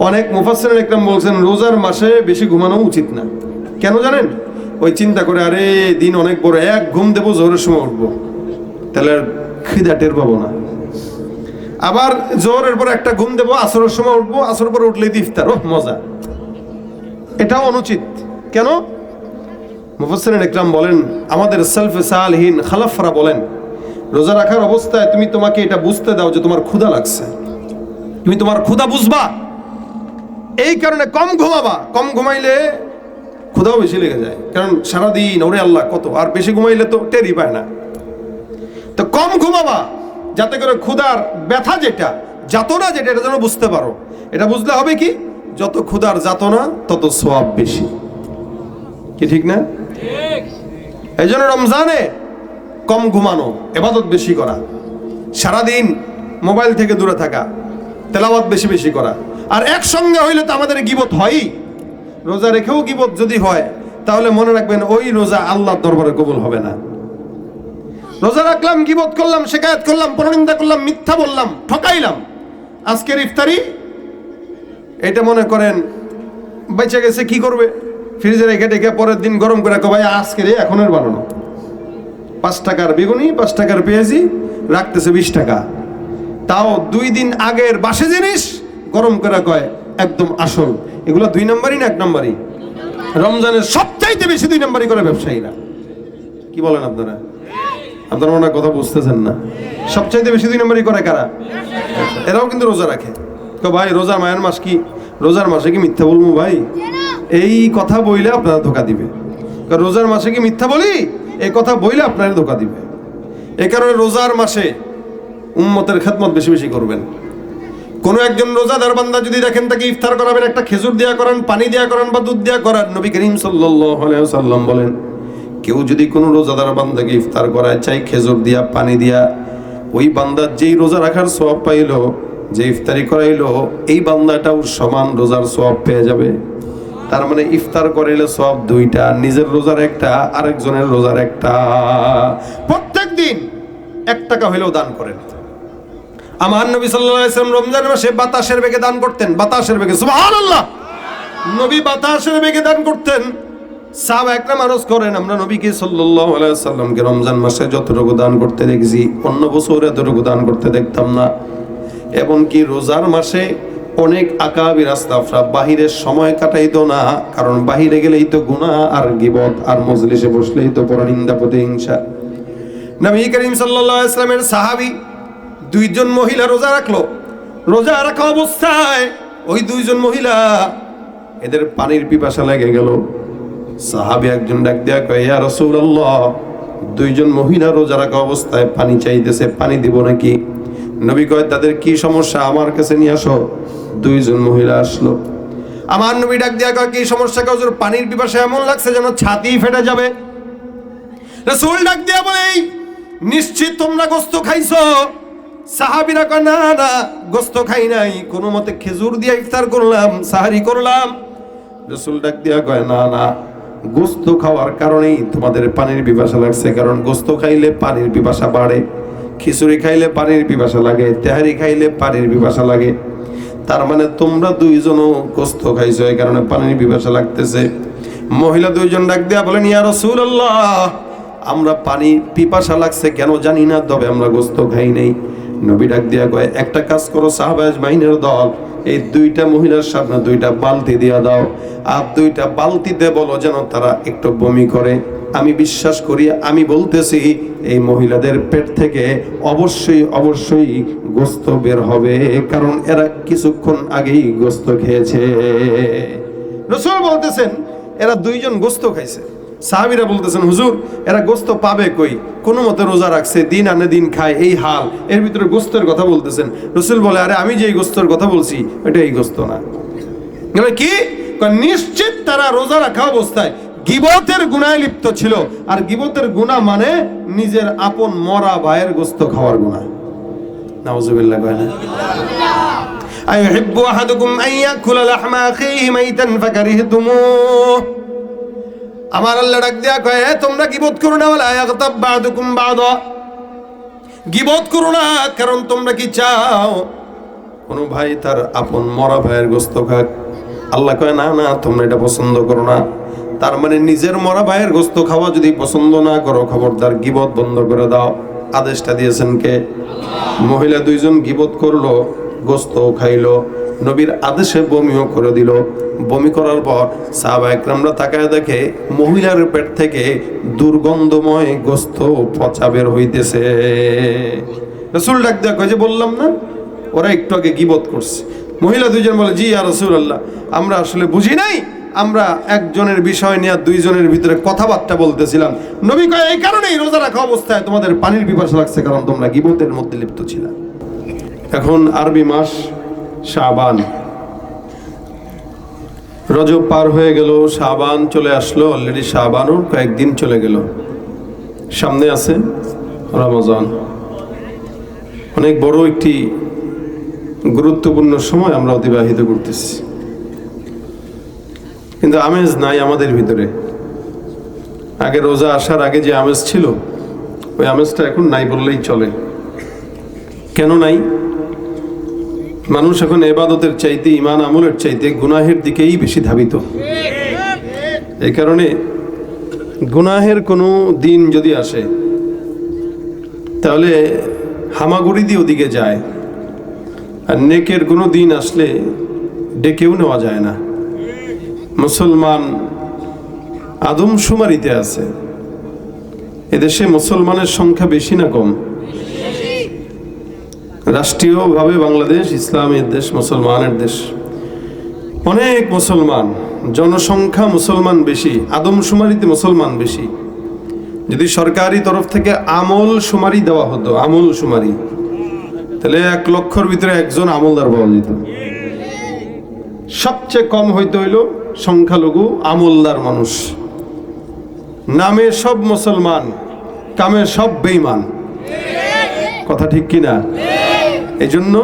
অনেক মুফাসসিরিন একরাম বলছেন রোজার মাসে বেশি ঘুমানো উচিত না। কেন জানেন? ওই চিন্তা করে আরে দিন অনেক বড়, এক ঘুম দেবো জোহরের সময় উঠবো, তাহলে আর খিদা টের পাবো না। আবার জোহরের পর একটা ঘুম দেবো, আসরের সময় উঠবো, আসরের পর উঠলেই ইফতার, ও মজা। এটাও অনুচিত। কেন? মুফাসসিরিন একরাম বলেন, আমাদের সালফে সালেহিন খালাফরা বলেন, রোজা রাখার অবস্থায় তুমি তোমাকে এটা বুঝতে দাও যে তোমার ক্ষুধা লাগছে, তুমি তোমার ক্ষুধা বুঝবা, এই কারণে কম ঘুমাবা। কম ঘুমাইলে ক্ষুধাও বেশি লেগে যায়, কারণ সারাদিন ওরে আল্লাহ কত, আর বেশি ঘুমাইলে তো টেরই পায় না। তো কম ঘুমাবা যাতে করে ক্ষুধার ব্যথা যেটা, যাতনা যেটা, এটা যেন বুঝতে পারো। এটা বুঝলে হবে কি, যত ক্ষুধার যাতনা তত সওয়াব বেশি। কি ঠিক না? এই জন্য রমজানে কম ঘুমানো, ইবাদত বেশি করা, সারাদিন মোবাইল থেকে দূরে থাকা, তেলাওয়াত বেশি বেশি করা। আর একসঙ্গে হইলে তো আমাদের গীবত হয়ই। রোজা রেখেও গীবত যদি হয় তাহলে মনে রাখবেন ওই রোজা আল্লাহর দরবারে কবুল হবে না। রোজা রাখলাম, গীবত করলাম, শিকায়াত করলাম, পরনিন্দা করলাম, মিথ্যা বললাম, ঠকাইলাম, আজকের ইফতারি এটা মনে করেন বেঁচে গেছে, কি করবে? ফ্রিজে রেখে রেখে পরের দিন গরম করে ভাই আজকের এখনের বানানো, 5 টাকার বেগুনি, 5 টাকার পেঁয়াজি রাখতেছে 20 টাকা, তাও 2 দিন আগের বাসে জিনিস গরম করে কয় একদম আসল। এগুলো 2 নম্বরই না 1 নম্বরই? রমজানের সবচাইতে বেশি 2 নম্বরই করে ব্যবসায়ীরা। কি বলেন আপনারা? আপনারা মনে হয় কথা বুঝতেছেন না। সবচাইতে বেশি 2 নম্বরই করে কারা? এরাও কিন্তু রোজা রাখে। ভাই রোজা মায়ের মাস, কি রোজার মাসে কি মিথ্যা বলবো ভাই? এই কথা বইলে আপনারা ধোকা দিবে। রোজার মাসে কি মিথ্যা বলি, এই কথা বইলে আপনারা ধোকা দিবে। এই কারণে রোজার মাসে উম্মতের খেদমত বেশি বেশি করবেন। কোন একজন রোজাদার বান্দা যদি দেখেন তাকে ইফতার করাবেন, একটা খেজুর দেয়া করান, পানি দেয়া করান বা দুধ দেয়া করান। নবী করিম সাল্লাল্লাহু আলাইহি ওয়াসাল্লাম বলেন, কেউ যদি কোনো রোজাদার বান্দাকে ইফতার করায়, চাই খেজুর দিয়া, পানি দিয়া, ওই বান্দা যেই রোজা রাখার সওয়াব পাইলো, যে ইফতারি করাইলো, এই বান্দাটাও সমান রোজার সওয়াব পেয়ে যাবে। তার মানে ইফতার করাইলে সওয়াব 2টা, নিজের রোজার একটা, আরেকজনের রোজার একটা। প্রত্যেক দিন 1 টাকা হইলেও দান করেন। আমার নবী সাল্লাল্লাহু আলাইহি ওয়াসাল্লাম রমজান মাসে বাতাসের বেগে দান করতেন। বাতাসের বেগে, সুবহানাল্লাহ, নবী বাতাসের বেগে দান করতেন। সাহাবা একরাম আরজ করেন, আমরা নবীকে সাল্লাল্লাহু আলাইহি ওয়াসাল্লামকে রমজান মাসে যতটুকু দান করতে দেখছি, অন্য বছর এতটুকু দান করতে দেখতাম না। এমনকি রোজার মাসে অনেক আকাবির আসলাফরা বাহিরের সময় কাটাইতো না, কারণ বাহিরে গেলেই তো গুনাহ আর গীবত, আর মজলিসে বসলেই তো পরনিন্দা প্রতিহিংসা। নবী করিম সাল্লাল্লাহু আলাইহি ওয়াসাল্লামের সাহাবী 2 জন মহিলা রোজা রাখলো। রোজা রাখা অবস্থায় ওই 2 জন মহিলা, এদের পানির পিপাসা লেগে গেল। সাহাবী একজন ডাক দিয়া কয়, ইয়া রাসূলুল্লাহ, 2 জন মহিলা রোজা রাখা অবস্থায় পানি চাইতেছে, পানি দিব নাকি? নবী কয়, তাদের কি সমস্যা, আমার কাছে নিয়ে আসো। 2 জন মহিলা আসলো। আমার নবী ডাক দিয়া কয়, কি সমস্যা? হুজুর, পানির পিপাসা এমন লাগছে যেন ছাতি ফেটে যাবে। রাসূল ডাক দিয়া বলে, নিশ্চিত তোমরা গোশত খাইছো? সাহাবীরা কয়, না না, গোশত খাই নাই, কোনো মতে খেজুর দিয়ে ইফতার করলাম, সাহারি করলাম। রাসূল ডাক দিয়া কয়, না না, গোশত খাওয়ার কারণেই তোমাদের পানির পিপাসা লাগছে, কারণ গোশত খাইলে পানির পিপাসা বাড়ে, খিচুড়ি খাইলে পানির পিপাসা লাগে, তেহারি খাইলে পানির পিপাসা লাগে। তার মানে তোমরা 2 জনও গোশত খাইছো, এই কারণে পানির পিপাসা লাগতেছে। মহিলা 2 জন ডাক দিয়া বলেন, ইয়া রাসূলুল্লাহ, আমরা পানি পিপাসা লাগছে কেন জানি না, তবে আমরা গোশত খাই নাই। নবী ডাক দিয়া কয়, একটা কাজ করো সাহাবা আজমাইনের দল, এই 2টা মহিলার সামনে 2টা বালতি দিয়া দাও, আর 2টা বালতিতে বলো যেন তারা একটু বমি করে। আমি বিশ্বাস করি, আমি বলতেছি, এই মহিলাদের পেট থেকে অবশ্যই অবশ্যই গোশত বের হবে, কারণ এরা কিছুক্ষণ আগেই গোশত খেয়েছে। রাসূল বলতেছেন এরা 2 জন গোশত খাইছে। সাহাবীরা বলতেছেন, হুজুর, এরা গোশত পাবে কই? কোনো মতে রোজা রাখছে, দিন আনে দিন খায়, এই হাল, এর ভিতরে গোশতের কথা বলতেছেন। রাসূল বলে, আরে আমি যে গোশতের কথা বলছি এটা এই গোশত না। কি? নিশ্চিত তারা রোজা রাখা অবস্থায় গীবতের গুনাহে লিপ্ত ছিল। আর গীবতের গুনাহ মানে নিজের আপন মরা ভাইয়ের গোশত খাওয়ার গুনাহ। নাউযুবিল্লাহ। কয় না, আইয়ুহিব্বু আহাদুকুম আন ইয়াকুলা লাহমা আখিহি মাইতান ফাকারিহতুমুহ। আমার আল্লাহ ডাক দিয়া কয়, তোমরা গীবত করো না, ওয়ালা ইয়াগতাব বা'দুকুম বা'দা। গীবত করো না, কারণ তোমরা কি চাও কোনো ভাই তার আপন মরা ভাইয়ের গোস্ত খাক, আল্লাহ কয় না না তোমরা এটা পছন্দ করো না। তার মানে নিজের মরা ভাইয়ের গোস্ত খাওয়া যদি পছন্দ না করো, খবরদার গীবত বন্ধ করে দাও। আদেশটা দিয়েছেন কে? মহিলা দুইজন গীবত করলো, গোস্ত খাইলো, নবীর আদেশে বমিও করে দিল। বমি করার পর সাহাবা একরামরা তাকায় দেখে মহিলার পেট থেকে দুর্গন্ধময় গোস্ত পচা বের হইতেছে। রাসূল ডাক দেয়া কয় যে বললাম না ওরা একটু আগে গীবত করছে। মহিলা দুইজন বলে জি ইয়া রাসূলুল্লাহ, আমরা আসলে বুঝি নাই, আমরা একজনের বিষয় নিয়ে দুইজনের ভিতরে কথাবার্তা বলতেছিলাম। নবী কয় এই কারণেই রোজা রাখা অবস্থায় তোমাদের পানির পিপাসা লাগছে, কারণ তোমরা গীবতের মধ্যে লিপ্ত ছিলে। এখন আরবি মাস শাবান, রজব পার হয়ে গেল, শাবান চলে আসলো। অলরেডি শাবানও কয়েকদিন চলে গেল, সামনে আছে রমজান। অনেক বড় একটি গুরুত্বপূর্ণ সময় আমরা অতিবাহিত করতেছি, কিন্তু আমেজ নাই আমাদের ভিতরে। আগে রোজা আসার আগে যে আমেজ ছিল, ওই আমেজটা এখন নাই বললেই চলে। কেন নাই? মানুষ এখন ইবাদতের চাইতে, ঈমান আমলের চাইতে গুনাহের দিকেই বেশি ধাবিত। এই কারণে গুনাহের কোনো দিন যদি আসে তাহলে হামাগুড়ি দিয়ে ওদিকে যায়, আর নেকের কোনো দিন আসলে ডেকেও নেওয়া যায় না। মুসলমান আদমশুমারিতে আছে। এদেশে মুসলমানের সংখ্যা বেশি না কম? রাষ্ট্রীয়ভাবে বাংলাদেশ ইসলামের দেশ, মুসলমানের দেশ। অনেক মুসলমান, জনসংখ্যা মুসলমান বেশি, আদমশুমারিতে মুসলমান বেশি। যদি সরকারি তরফ থেকে আমল শুমারি দেওয়া হতো, আমল শুমারি, তাহলে 1 লক্ষর ভিতরে একজন আমলদার পাওয়া যেত। সবচেয়ে কম হইতে হইল সংখ্যালঘু আমলদার মানুষ। নামে সব মুসলমান, কামে সব বেঈমান। কথা ঠিক কিনা? এই জন্য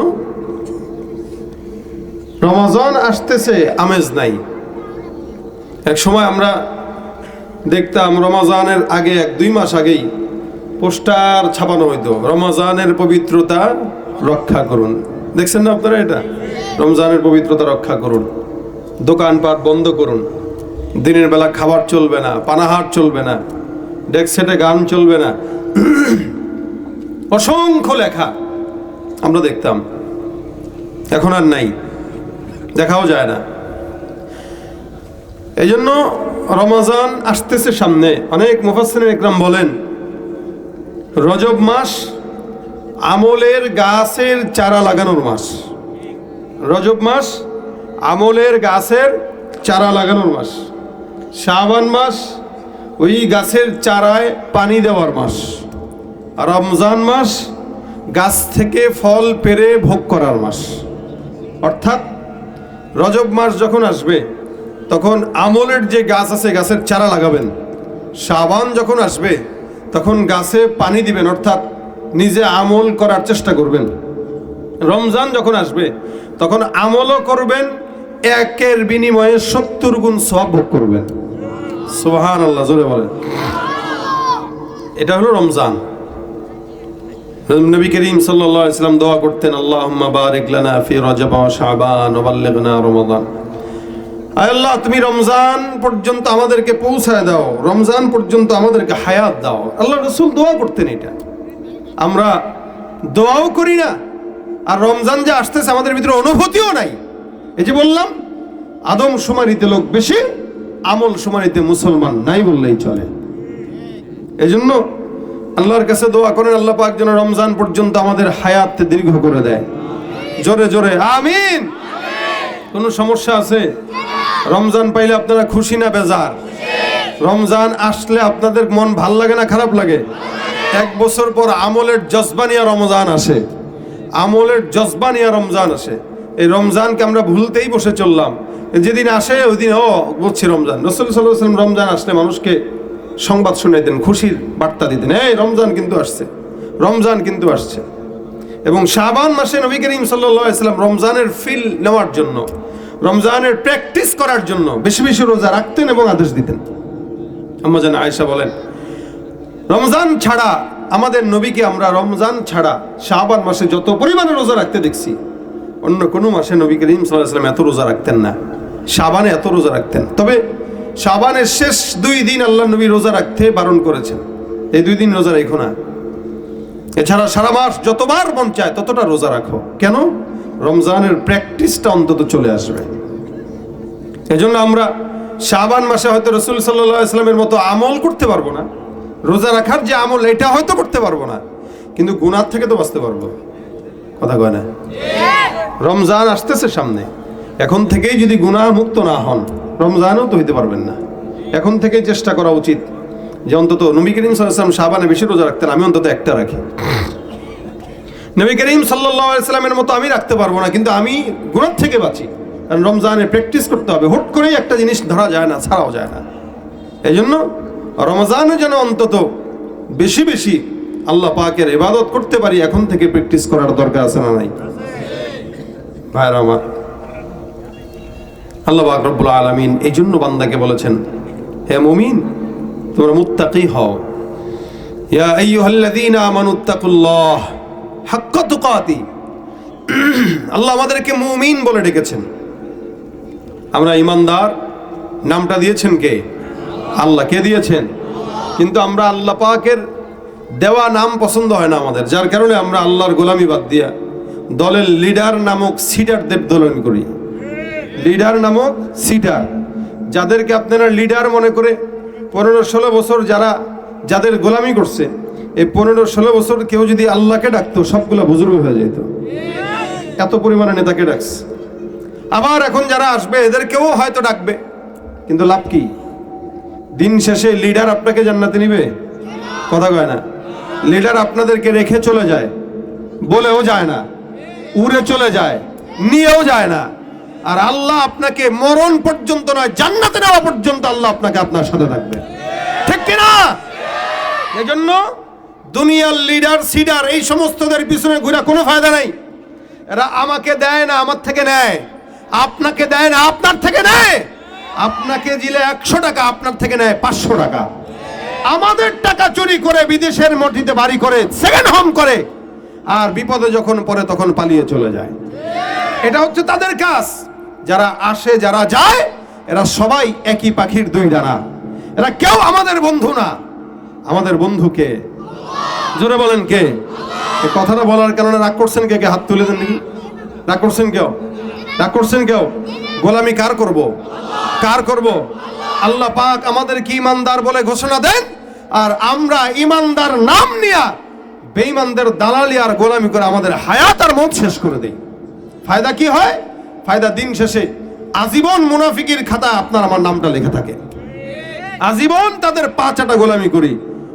রমজান আসতেছে, আমেজ নাই। এক সময় আমরা দেখতাম রমজানের আগে 1-2 মাস আগেই পোস্টার ছাপানো হইতো, রমজানের পবিত্রতা রক্ষা করুন। দেখছেন না আপনারা? এটা রমজানের পবিত্রতা রক্ষা করুন, দোকানপাট বন্ধ করুন, দিনের বেলা খাবার চলবে না, পানাহার চলবে না, ডেস্ক সেটে গান চলবে না, অসংখ্য লেখা আমরা দেখতাম। এখন আর নাই, দেখাও যায় না। এই জন্য রমজান আসতেছে সামনে। অনেক মুফাসসিরিন ইকরাম বলেন রজব মাস আমলের গাছের চারা লাগানোর মাস। রজব মাস আমলের গাছের চারা লাগানোর মাস। শাবান মাস ওই গাছের চারায় পানি দেওয়ার মাস। রমজান মাস গাছ থেকে ফল পেড়ে ভোগ করার মাস। অর্থাৎ রজব মাস যখন আসবে তখন আমলের যে গাছ আছে গাছের চারা লাগাবেন। শাবান যখন আসবে তখন গাছে পানি দিবেন, অর্থাৎ নিজে আমল করার চেষ্টা করবেন। রমজান যখন আসবে তখন আমলও করবেন, একের বিনিময়ে 70 গুণ সওয়াব ভোগ করবেন। সুবহানাল্লাহ, জোরে বলেন। এটা হলো রমজান। নবী করিম সাল্লাল্লাহু আলাইহি ওয়াসাল্লাম দোয়া করতেন, আল্লাহুম্মা বারিক লানা ফি রজব ওয়া শাবান ওয়া বাল্লিগনা রমাদান। আয় আল্লাহ, তুমি রমজান পর্যন্ত আমাদেরকে পৌঁছায় দাও, রমজান পর্যন্ত আমাদেরকে হায়াত দাও। আল্লাহ রাসূল দোয়া করতেন। এটা আমরা দোয়াও করি না, আর রমজান যে আসতেছে আমাদের ভিতরে অনুভূতিও নাই। এই যে বললাম আদম শুমারিতে লোক বেশি, আমল শুমারিতে মুসলমান নাই বললেই চলে। এই জন্য আল্লাহর কাছে দোয়া করেন আল্লাহ পাক যেন রমজান পর্যন্ত আমাদের হায়াত দীর্ঘ করে দেয়। জোরে জোরে আমিন। কোনো সমস্যা আছে? রমজান পাইলে আপনারা খুশি না বেজার? রমজান আসলে আপনাদের মন ভাল লাগে না খারাপ লাগে? 1 বছর পর আমলের জজবানিয়া রমজান আসে, আমলের জজবানিয়া রমজান আসে। এই রমজানকে আমরা ভুলতেই বসে চললাম। যেদিন আসে ওই দিন বুঝছি রমজান। রাসূল সাল্লাল্লাহু আলাইহি ওয়াসাল্লাম রমজান আসলে মানুষকে সংবাদ শুনাইতেন, খুশির বার্তা দিতেন, এই রমজান কিন্তু আসছে, রমজান কিন্তু আসছে। এবং শাবান মাসে নবী করিম সাল্লাল্লাহু আলাইহি ওয়াসাল্লাম রমজানের ফিল নেওয়ার জন্য, রমজানের প্র্যাকটিস করার জন্য বেশি বেশি রোজা রাখতেন এবং আদেশ দিতেন। আম্মা জান আয়েশা বলেন, রমজান ছাড়া আমাদের নবীকে আমরা রমজান ছাড়া শাবান মাসে যত পরিমাণে রোজা রাখতে দেখছি, অন্য কোনো মাসে নবী করিম সাল্লাল্লাহু আলাইহি ওয়াসাল্লাম এত রোজা রাখতেন না, শাবানে এত রোজা রাখতেন। তবে শাবানের শেষ 2 দিন আল্লাহ নবী রোজা রাখতে বারণ করেছেন, এই 2 দিন রোজা রেখো না। এছাড়া সারা মাস যতবার মন চায় ততটা রোজা রাখো। কেন? রমজানের প্র্যাকটিসটা অন্তত চলে আসবে। এজন্য আমরা শাবান মাসে হয়তো রাসূল সাল্লাল্লাহু আলাইহি ওয়াসাল্লামের মতো আমল করতে পারবো না, রোজা রাখার যে আমল এটা হয়তো করতে পারবো না, কিন্তু গুনাহ থেকে তো বাঁচতে পারবো। কথা কয় না? রমজান আসতেছে সামনে, এখন থেকেই যদি গুনাহ মুক্ত না হন রমজানও তো হইতে পারবেন না। এখন থেকেই চেষ্টা করা উচিত যে অন্তত নবী করিম সাল্লাল্লাহু আলাইহি ওয়াসাল্লাম শাবানে বেশি রোজা রাখতেন, আমি অন্তত একটা রাখি। নবী করিম সাল্লাল্লাহু আলাইহি ওয়াসাল্লামের মতো আমি রাখতে পারবো না, কিন্তু আমি গুনাহ থেকে বাঁচি। কারণ রমজানে প্র্যাকটিস করতে হবে, হুট করেই একটা জিনিস ধরা যায় না, ছাড়াও যায় না। এই জন্য রমজানে যেন অন্তত বেশি বেশি আল্লাহ পাকের ইবাদত করতে পারি, এখন থেকে প্র্যাকটিস করার দরকার আছে না নাই? ভাইরা আমার, আল্লাহ পাক রব্বুল আলামিন এই জন্য বান্দাকে বলেছেন, হে মুমিন তোমরা মুত্তাকি হও। ইয়া আইয়ুহাল্লাযীনা আমানুত্তাকুল্লাহ হাক্কা তুকাতি। আল্লাহ আমাদেরকে মুমিন বলে ডেকেছেন। আমরা ইমানদার নামটা দিয়েছেন কে? আল্লাহ। কে দিয়েছেন? কিন্তু আমরা আল্লাহ পাকের দেওয়া নাম পছন্দ হয় না আমাদের, যার কারণে আমরা আল্লাহর গোলামি বাদ দিয়া দলের লিডার নামক সিটারদের দোলন করি। লিডার নামক সিটার, যাদেরকে আপনারা লিডার মনে করে 15-16 বছর যাদের গোলামি করছে, এই 15-16 বছর কেউ যদি আল্লাহকে ডাকতো সবগুলা বুজুর্গ হয়ে যেত, এত পরিমাণে নেতাকে ডাকছে। আবার এখন যারা আসবে এদেরকেও হয়তো ডাকবে, কিন্তু লাভ কি? দিন শেষে লিডার আপনাকে জান্নাতে নিবে? কথা কয় না? লিডার আপনাদেরকে রেখে চলে যায়, বলেও যায় না, উড়ে চলে যায়, নিয়েও যায় না। আর আল্লাহ আপনাকে মরণ পর্যন্ত নয়, জান্নাতে নেওয়া পর্যন্ত আল্লাহ আপনাকে আপনার সাথে থাকবে, ঠিক কিনা? এজন্য দুনিয়ার লিডার সিডার এই সমস্তদের পিছনে ঘুরে কোনো ফায়দা নাই। এরা আমাকে দেয় না, আমার থেকে নেয়। আপনাকে দেয় না, আপনার থেকে নেয়। আপনাকে দিলে 100 টাকা, আপনার থেকে নেয় 500 টাকা। আমাদের টাকা চুরি করে বিদেশের মাটিতে বাড়ি করে, সেকেন্ড হোম করে, আর বিপদে যখন পড়ে তখন পালিয়ে চলে যায়। এটা হচ্ছে তাদের কাজ। যারা আসে যারা যায় এরা সবাই একই পাখির 2 ডানা। এরা কেউ আমাদের বন্ধু না। আমাদের বন্ধুকে জোরে বলেন কে? এই কথাটা বলার কারণে রাগ করছেন কে? হাত তুলে দেন দেখি। রাগ করছেন কেউ? রাগ করছেন কেউ? গোলামি কার করব? কার করব? আল্লাহ পাক আমাদেরকে ইমানদার বলে ঘোষণা দেন, আর আমরা ইমানদার নাম নিয়া বেঈমানদের দালালি আর গোলামি করে আমাদের হায়াত আর মত শেষ করে দেই। ফায়দা কি হয়? ফায়দা দিন শেষে আজীবন মুনাফিকের খাতা আপনার আমার নামটা লেখা থাকে। আজীবন তাদের পা চাটা গোলামি করি,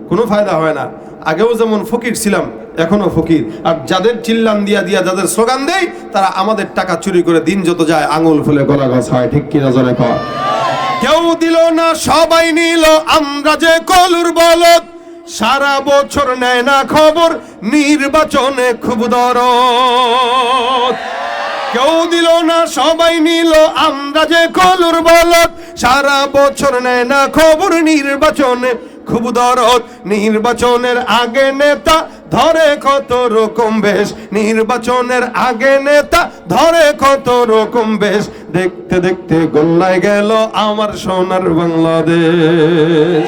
কোনো ফায়দা হয় না। আগেও যেমন ফকির ছিলাম, এখনো ফকির। আর যাদের চিল্লান দিয়া যাদের স্লোগান দেয়, তারা আমাদের টাকা চুরি করে দিন যত যায় আঙুল ফুলে গলা গাছ হয়, ঠিক কিনা জনে কয়? কেউ দিল না সবাই নিল, আমরা যে কলুর বলদ, সারা বছর নেয় না খবর, নির্বাচনে খুব দরদ। কেউ দিল না সবাই নিল, আমরা যে কলুর বলদ, সারা বছর নেয় না খবর, নির্বাচনে খুব দরদ। নির্বাচনের আগে নেতা ধরে কত রকম বেশ, নির্বাচনের আগে নেতা ধরে কত রকম বেশ। দেখতে দেখতে গোল্লায় গেল আমার সোনার বাংলাদেশ।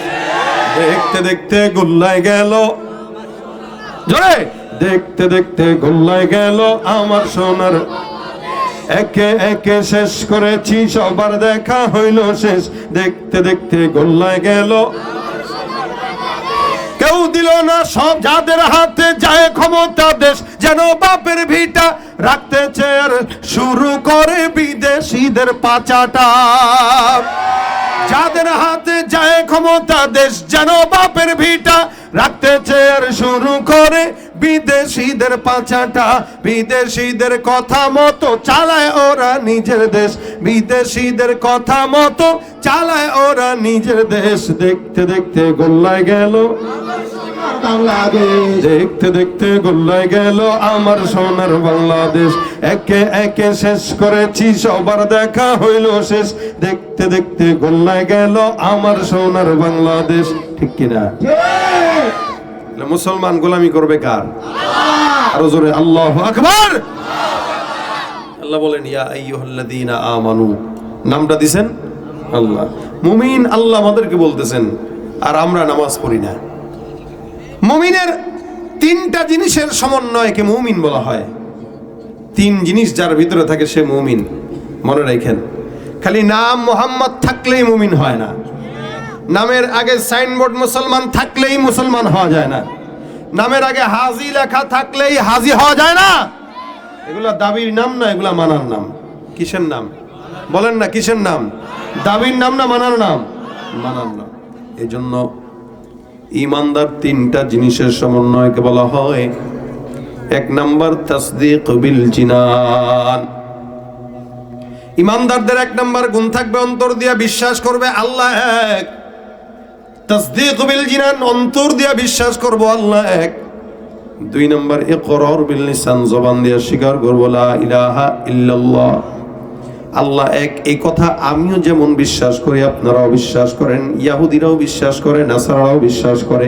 দেখতে দেখতে গোল্লায় গেল, জোরে, দেখতে দেখতে গোল্লায় গেল আমার সোনার। একে একে শেষ করেছি, সবার দেখা হইল শেষ। দেখতে দেখতে গোল্লায় গেল। কেউ দিল না সব যাদের হাতে যায় ক্ষমতা, দেশ যেন বাপের ভিটা রাখতে চেয়ার শুরু করে বিদেশিদের পাচাটা। যাদের হাতে যায় ক্ষমতা, দেশ যেন বাপের ভিটা রাখতে চেয়ার শুরু করে বিদেশিদের পাচাটা। বিদেশিদের কথা মতো চালায় ওরা নিজের দেশ, বিদেশিদের কথা মতো চালায় ওরা নিজের দেশ। দেখতে দেখতে গোল্লায় গেল বাংলাদেশ, দেখতে দেখতে গোল্লায় গেল আমার সোনার বাংলাদেশ। একে একে শেষ করেছি, সবার দেখা হইল শেষ। দেখতে দেখতে গোল্লায় গেল আমার সোনার বাংলাদেশ, ঠিক কিনা? মুসলমান গোলামি করবে কার? আরো জোরে আল্লাহু আকবার। আল্লাহ বলেন ইয়া আইয়ুহাল্লাযীনা আমানু, নামটা দিছেন আল্লাহ। মুমিন আল্লাহ আমাদেরকে বলতেছেন, আর আমরা নামাজ পড়ি না। মুমিনের তিনটা জিনিসের সমন্বয়কে মুমিন বলা হয়। তিন জিনিস যার ভিতরে থাকে সে মুমিন। মনে রাখেন, খালি নাম মোহাম্মদ থাকলেই মুমিন হয় না। নামের আগে সাইনবোর্ড মুসলমান থাকলেই মুসলমান হওয়া যায় না। নামের আগে হাজি লেখা থাকলেই হাজি হওয়া যায় না। এগুলা দাবির নাম না, এগুলা মানার নাম। কিসের নাম বলেন না? কিসের নাম? দাবির নাম না মানার নাম? মানার নাম। এই জন্য ইমানদার তিনটা জিনিসের সমন্বয়কে বলা হয়। এক নাম্বার তাসদীক বিল জিনান। ইমানদারদের এক নাম্বার গুণ থাকবে অন্তর দিয়া বিশ্বাস করবে আল্লাহ এক। তাসদীক বিল জিনান, অন্তর দিয়া বিশ্বাস করব আল্লাহ এক। দুই নাম্বার ইকরার বিল লিসান, জবান দিয়া স্বীকার করব লা ইলাহা ইল্লাল্লাহ, আল্লাহ এক। এই কথা আমিও যেমন বিশ্বাস করি আপনারাও বিশ্বাস করেন, ইহুদিরাও বিশ্বাস করে, নাসারাও বিশ্বাস করে।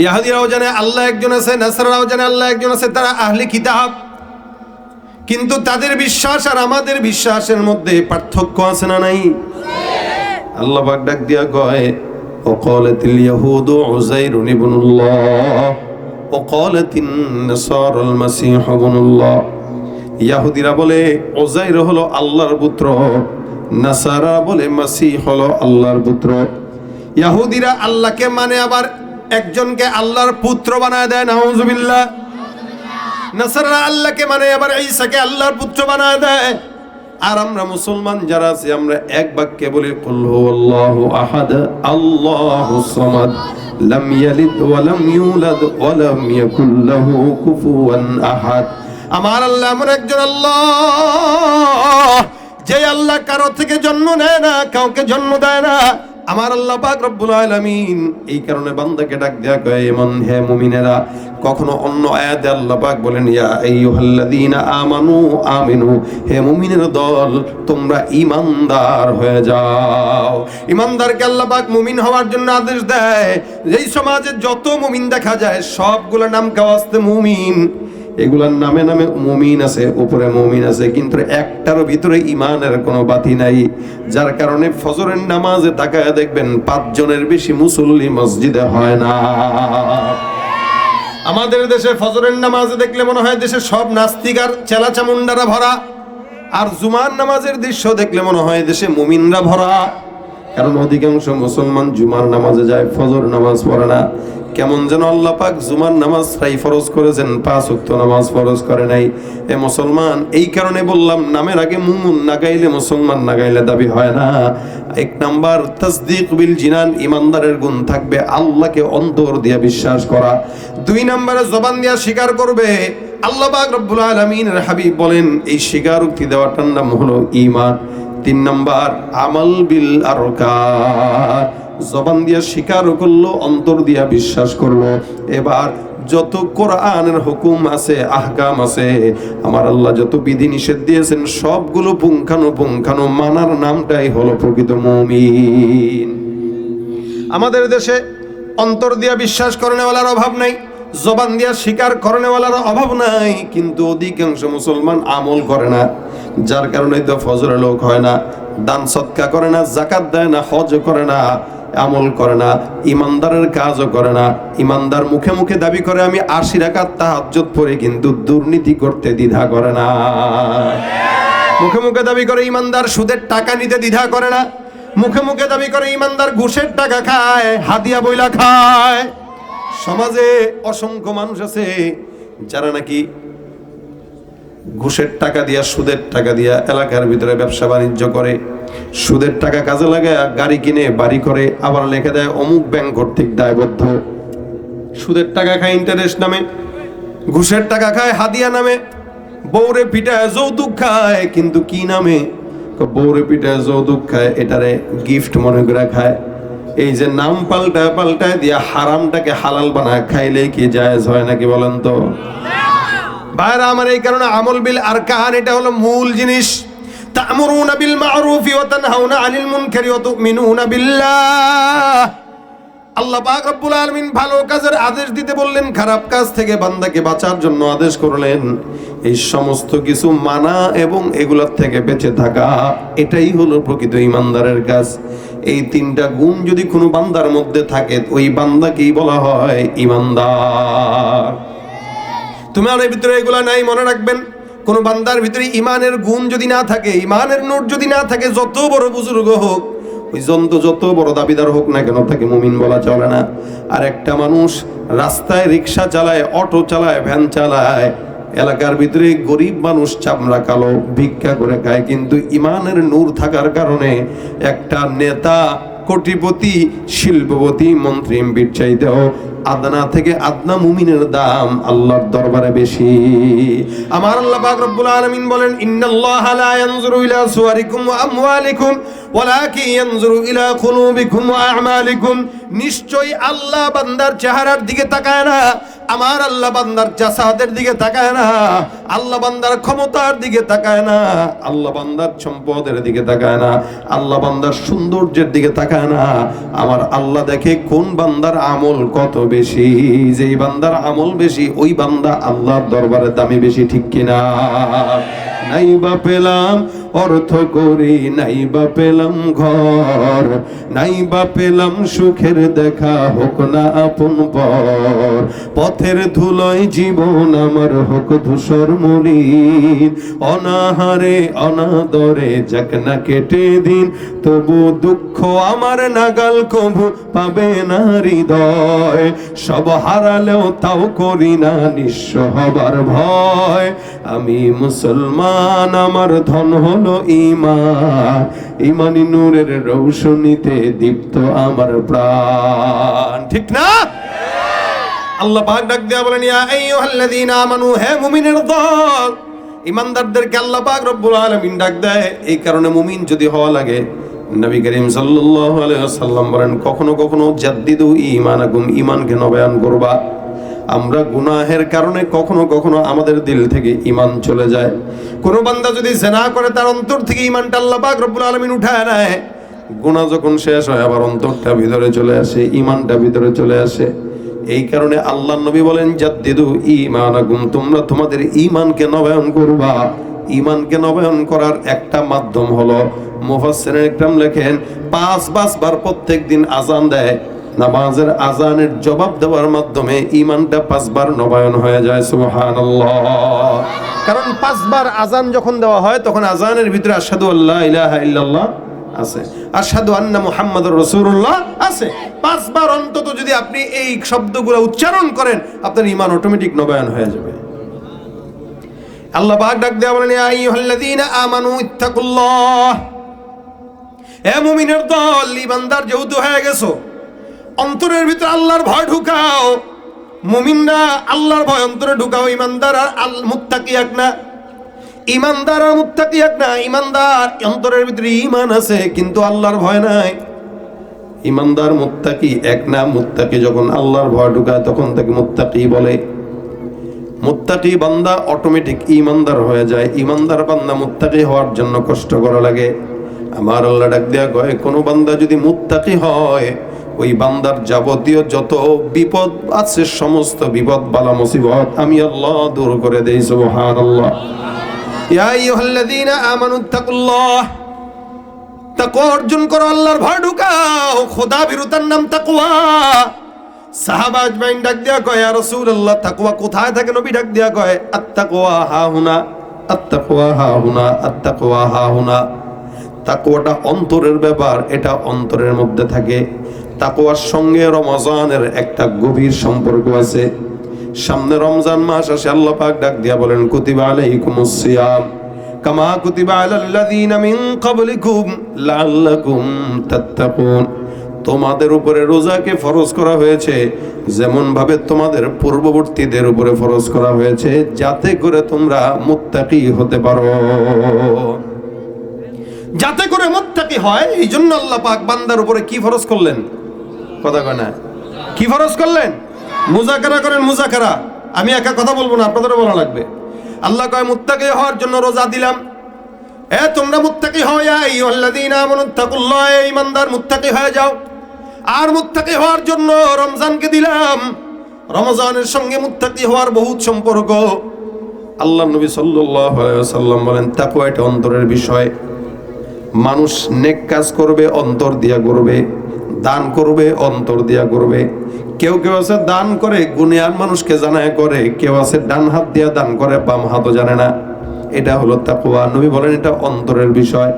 ইহুদিরাও জানে আল্লাহ একজন আছে, নাসারাও জানে আল্লাহ একজন আছে, তারা আহলে কিতাব। কিন্তু তাদের বিশ্বাস আর আমাদের বিশ্বাসের মধ্যে পার্থক্য আছে না নাই? আল্লাহ পাক ডাক দিয়া কয় ওয়াকালাতিল ইয়াহুদু উযাইরুন ইবনুল্লাহ ওয়াকালাতিন নাসারাল মাসীহু ইবনুল্লাহ। ইহুদিরা বলে উযাইর হলো আল্লাহর পুত্র, নাসারা বলে মাসীহ হলো আল্লাহর পুত্র। ইহুদিরা আল্লাহকে মানে আবার একজনকে আল্লাহর পুত্র বানায় দেয়, নাউযুবিল্লাহ। নাসারা আল্লাহকে মানে আবার ঈসাকে আল্লাহর পুত্র বানায় দেয়। আর আমরা মুসলমান যারা আছি আমরা এক বাক্যে বলি কুল হুয়াল্লাহু আহাদ আল্লাহুস সামাদ লাম ইয়ালিদ ওয়া লাম ইউলাদ ওয়া লাম ইয়াকুল লাহু কুফুয়ান আহাদ। আমার আল্লাহ এমন একজন আল্লাহ যে আল্লাহ কারো থেকে জন্ম নেয় না, কাউকে জন্ম দেয় না। আমার আল্লাহ পাক রব্বুল আলামিন এই কারণে বান্দাকে ডাক দেয়া কয় এমন হে মুমিনেরা। কখনো অন্য আয়াতে আল্লাহ পাক বলেন ইয়া আইয়ুহাল্লাযীনা আমানু আমিনু, হে মুমিনের দল তোমরা ঈমানদার হয়ে যাও। ঈমানদারকে আল্লাহ পাক মুমিন হওয়ার জন্য আদেশ দেয়। যেই সমাজে যত মুমিন দেখা যায় সবগুলো নাম কাওয়াস্তে মুমিন, এগুলার নামে নামে মুমিন আছে, উপরে মুমিন আছে, কিন্তু একটার ভিতরে ইমানের কোনো বাতি নাই। যার কারণে ফজরের নামাজে তাকায় দেখবেন 5 জনের বেশি মুসল্লি মসজিদে হয় না। আমাদের দেশে ফজরের নামাজে দেখলে মনে হয় দেশে সব নাস্তিক আর চেলা চামুন্ডারা ভরা, আর জুমার নামাজের দৃশ্য দেখলে মনে হয় দেশে মুমিনরা ভরা। কারণ অধিকাংশ মুসলমান জুমার নামাজে যায়, ফজর নামাজ পড়ে না। কেমন যেন আল্লাহ পাক জুমার নামাজ প্রায় ফরজ করেছেন, 5 ওয়াক্ত নামাজ ফরজ করে নাই। এ মুসলমান, এই কারণে বললাম নামের আগে মুমিন না গাইলে মুসলমান না গাইলে দাবি হয় না। এক নাম্বার তাসদীক বিল জিনান, ইমানদারের গুণ থাকবে আল্লাহকে অন্তর দিয়ে বিশ্বাস করা। 2 নম্বরে জবান দিয়ে স্বীকার করবে। আল্লাহ পাক রব্বুল আলামিনের হাবিব বলেন এই স্বীকারোক্তি দেওয়াটার নাম হলো ঈমান। 3 নম্বর আমল বিল আরকান, জবান দিয়ে স্বীকার করলো, অন্তর দিয়া বিশ্বাস করলো। এবার যত কোরআনের হুকুম আছে, আহকাম আছে, আমার আল্লাহ যত বিধি নিষেধ দিয়েছেন সবগুলো পুঙ্খানুপুঙ্খানু মানার নামটাই হলো প্রকৃত মুমিন। আমাদের দেশে অন্তর দিয়া বিশ্বাস করেনেওয়ালার অভাব নাই, জবান দিয়া স্বীকার করেনেওয়ালার অভাব নাই, কিন্তু অধিকাংশ মুসলমান আমল করে না। যার কারণে তো ফজরের লোক হয় না, দান সদকা করে না, যাকাত দেয় না, হজ করে না, আমল করে না, ইমানদারের কাজও করে না। ইমানদার মুখে মুখে দাবি করে আমি 80 রাকাত তাহাজ্জুদ পড়ি, কিন্তু দুর্নীতি করতে দ্বিধা করে না। মুখে মুখে দাবি করে ইমানদার সুদের টাকা নিতে দ্বিধা করে না। মুখে মুখে দাবি করে ইমানদার ঘুষের টাকা খায়, হাদিয়া বইলা খায়। সমাজে অসংখ্য মানুষ আছে যারা নাকি ঘুষের টাকা দিয়া, সুদের টাকা দিয়া এলাকার ভিতরে ব্যবসা বাণিজ্য করে, সুদের টাকা কাজে লাগায় গাড়ি কিনে, বাড়ি করে, আবার লিখে দেয় অমুক ব্যাংক কর্তৃক দায়বদ্ধ। সুদের টাকা খায় ইন্টারেস্ট নামে, ঘুষের টাকা খায় হাদিয়া নামে, বউরে পিটায় যৌতুক খায়, কিন্তু কি নামে? বউরে পিটায় যৌতুক খায়, এটারে গিফট মনে করে খায়। এই যে নাম পাল্টায় দিয়া হারামটাকে হালাল বানায় খাইলে কি জায়েজ হয় নাকি বলেন তো? ভাইরা আমার, এই কারণে আমল বিল আরকান এটা হলো মূল জিনিস। তা'মুরুনা বিল মা'রুফি ওয়া তানহাউনা আনিল মুনকারি ওয়া তু'মিনুনা বিল্লাহ। আল্লাহ পাক রব্বুল আলামিন ভালো কাজের আদেশ দিতে বললেন, খারাপ কাজ থেকে বান্দাকে বাঁচার জন্য আদেশ করলেন। এই সমস্ত কিছু মানা এবং এগুলোর থেকে বেঁচে থাকা, এটাই হলো প্রকৃত ইমানদারের কাজ। এই তিনটা গুণ যদি কোনো বান্দার মধ্যে থাকে, ওই বান্দাকেই বলা হয় ইমানদার। তোমার ভিতরে এগুলা নাই, মনে রাখবেন। কোন বান্দার ভিতরে ইমানের গুণ যদি না থাকে, ইমানের নূর যদি না থাকে, যত বড় বুজুর্গ হোক, ওই যত বড় দাবিদার হোক না কেন, তাকে মুমিন বলা চলে না। আর একটা মানুষ রাস্তায় রিক্সা চালায়, অটো চালায়, ভ্যান চালায়, এলাকার ভিতরে গরিব মানুষ চামড়া কালো ভিক্ষা করে খায়, কিন্তু ইমানের নূর থাকার কারণে একটা নেতা, কোটিপতি, শিল্পপতি, মন্ত্রী, এমপির চাইতেও আদনা থেকে আদনা মুমিনের দাম আল্লাহর দরবারে বেশি। আমার আল্লাহ পাক রব্বুল আলামিন বলেন, ইন্নাল্লাহা লা ইয়ানজুরু ইলা সুওয়ারিকুম ওয়া আমওয়ালিকুম ওয়ালাকিন ইয়ানজুরু ইলা কুলুবিকুম ওয়া আমালিকুম। নিশ্চয়ই আল্লাহ বান্দার চেহারার দিকে তাকায় না, আমার আল্লাহ বান্দার জাসাদের দিকে তাকায় না, আল্লাহ বান্দার ক্ষমতার দিকে তাকায় না, আল্লাহ বান্দার সম্পদের দিকে তাকায় না, আল্লাহ বান্দার সৌন্দর্যের দিকে তাকায় না। আমার আল্লাহ দেখে কোন বান্দার আমল কত বেশি। যেই বান্দার আমল বেশি, ওই বান্দা আল্লাহর দরবারে দামি বেশি, ঠিক কিনা? নাইবা পেলাম অর্থ করি, নাইবা পেলাম ঘর, নাইবা পেলাম সুখের দেখা, হোক না আপন পর। পথের ধুলোয় জীবন আমার হোক ধূসর মলিন, অনাহারে অনাদরে যাক না কেটে দিন, তবু দুঃখ আমার নাগাল কবু পাবে না হৃদয়। সব হারালেও তাও করি না নিঃস্ব হবার ভয়। আমি মুসলমান, আমার ধন হলো ঈমান, ঈমানি নূরের রৌশনীতে দীপ্ত আমার প্রাণ, ঠিক না? আল্লাহ পাক ডাক দেয়া বলেন, ইয়া আইয়ুহাল্লাযীনা আমানু, হে মুমিনের দল। ইমানদারদেরকে আল্লাহ পাক রব্বুল আলামিন ডাক দেয়। এই কারণে মুমিন যদি হওয়া লাগে, নবী করিম সাল্লাল্লাহু আলাইহি ওয়াসাল্লাম বলেন, কখনো কখনো জাদ্দিদু ঈমানাকুম, ঈমানকে নবায়ন করবা। আমরা গুনাহের কারণে কখনো কখনো আমাদের দিল থেকে ঈমান চলে যায়। কোন বান্দা যদি জিনা করে, তার অন্তর থেকে ঈমানটা আল্লাহ পাক রব্বুল আলামিন উঠায় নেয়। গুনাহ যখন শেষ হয়, আবার অন্তরটা ভিতরে চলে আসে, ঈমানটা ভিতরে চলে আসে। এই কারণে আল্লাহর নবী বলেন, জাদ্দিদু ঈমানাকুম, তোমরা তোমাদের ঈমানকে নবায়ন করবা। ঈমানকে নবায়ন করার একটা মাধ্যম হলো, মুফাসসিরিন ইকরাম লেখেন, 5 বার প্রত্যেক দিন আযান দেয়, নামাজের আযানের জবাব দেওয়ার মাধ্যমে ঈমানটা 5 বার নবায়ন হয়ে যায়। সুবহানাল্লাহ। কারণ 5 বার আযান যখন দেওয়া হয়, তখন আযানের ভিতরে আশহাদু আল্লা ইলাহা ইল্লাল্লাহ আছে, আশহাদু আন্না মুহাম্মাদুর রাসূলুল্লাহ আছে। 5 বার অন্তত যদি আপনি এই শব্দগুলো উচ্চারণ করেন, আপনার ঈমান অটোমেটিক নবায়ন হয়ে যাবে। আল্লাহ পাক ডাক দেয়া বলেন, ইয়া আইয়ুহাল্লাযীনা আমানু ইত্তাকুল্লাহ, হে মুমিনের দল, ঈমানদার যেহেতু হয়ে গেছো, অন্তরের ভিতরে আল্লাহর ভয় ঢুকাও। মুমিনরা আল্লাহর ভয় অন্তরে ঢুকাও। ঈমানদার আর মুত্তাকি এক না, ঈমানদার আর মুত্তাকি এক না। ঈমানদার অন্তরের ভিতরে ঈমান আছে, কিন্তু আল্লাহর ভয় নাই। ঈমানদার মুত্তাকি এক না। মুত্তাকি যখন আল্লাহর ভয় ঢুকায়, তখন তাকে মুত্তাকি বলে। মুত্তাকি বান্দা অটোমেটিক ঈমানদার হয়ে যায়। ঈমানদার বান্দা মুত্তাকি হওয়ার জন্য কষ্ট করা লাগে। আমার আল্লাহ ডাক দেয়া কয়, কোন বান্দা যদি মুত্তাকি হয়, ওই বান্দার যাবতীয় যত বিপদ আছে, সমস্ত বিপদ বালা মুসিবত আমি আল্লাহ দূর করে দেই। সুবহানাল্লাহ। ইয়া আইয়ুহাল্লাযীনা আমানু ইত্তাকুল্লাহ, তাকওয়া অর্জন করো, আল্লাহর ভয় ঢুকাও। খোদা ভীরুতার নাম তাকওয়া। সাহাবা আজমাইন ডাক দেয়া কয়, ইয়া রাসূলুল্লাহ, তাকওয়া কোথায় থাকে? নবী ডাক দেয়া কয়, আত-তাকওয়া হাহুনা, আত-তাকওয়া হাহুনা, আত-তাকওয়া হাহুনা। তাকওয়াটা অন্তরের ব্যাপার, এটা অন্তরের মধ্যে থাকে। তাকওয়ার সঙ্গে রমজানের একটা গভীর সম্পর্ক আছে। সামনে রমজান মাস আসে, আল্লাহ পাক ডাক দিয়া বলেন, কুতিবা আলাইকুমুস সিয়াম কামা কুতিবা আলাল্লাযীনা মিন ক্বাবলিকুম লাআল্লাকুম তাত্তাকুন। তোমাদের উপরে রোজাকে ফরজ করা হয়েছে, যেমন ভাবে তোমাদের পূর্ববর্তীদের উপরে ফরজ করা হয়েছে, যাতে করে তোমরা মুত্তাকি হতে পারো। যাতে করে মুত্তাকি হয়, এই জন্য আল্লাহ পাক বান্দার উপরে কি ফরজ করলেন? কথা কয় না, কি ফরজ করলেন? মুজাকারা করেন, মুজাকারা। আমি একা কথা বলবো না, আপনাদেরও বলা লাগবে। আল্লাহ কয়, মুত্তাকি হওয়ার জন্য রোজা দিলাম। তোমরা মুত্তাকি হও, ইয়া আইয়ুহাল্লাযীনা আমানু ইত্তাকুল্লাহ, ঈমানদার মুত্তাকি হয়ে যাও। আর মুত্তাকি হওয়ার জন্য রমজানকে দিলাম। রমজানের সঙ্গে মুত্তাকি হওয়ার বহুত সম্পর্ক। আল্লাহ নবী সাল্লাল্লাহু আলাইহি ওয়াসাল্লাম বলেন, তাকওয়া এটা অন্তরের বিষয়। মানুষ নেক কাজ করবে অন্তর দিয়া করবে, দান করবে অন্তর দিয়া করবে। কেউ কেউ আছে দান করে গুণিয়ান মানুষকে জানায় করে, কেউ আছে ডান হাত দিয়া দান করে বাম হাতও জানে না। এটা হলো তাকওয়া। নবী বলেন এটা অন্তরের বিষয়।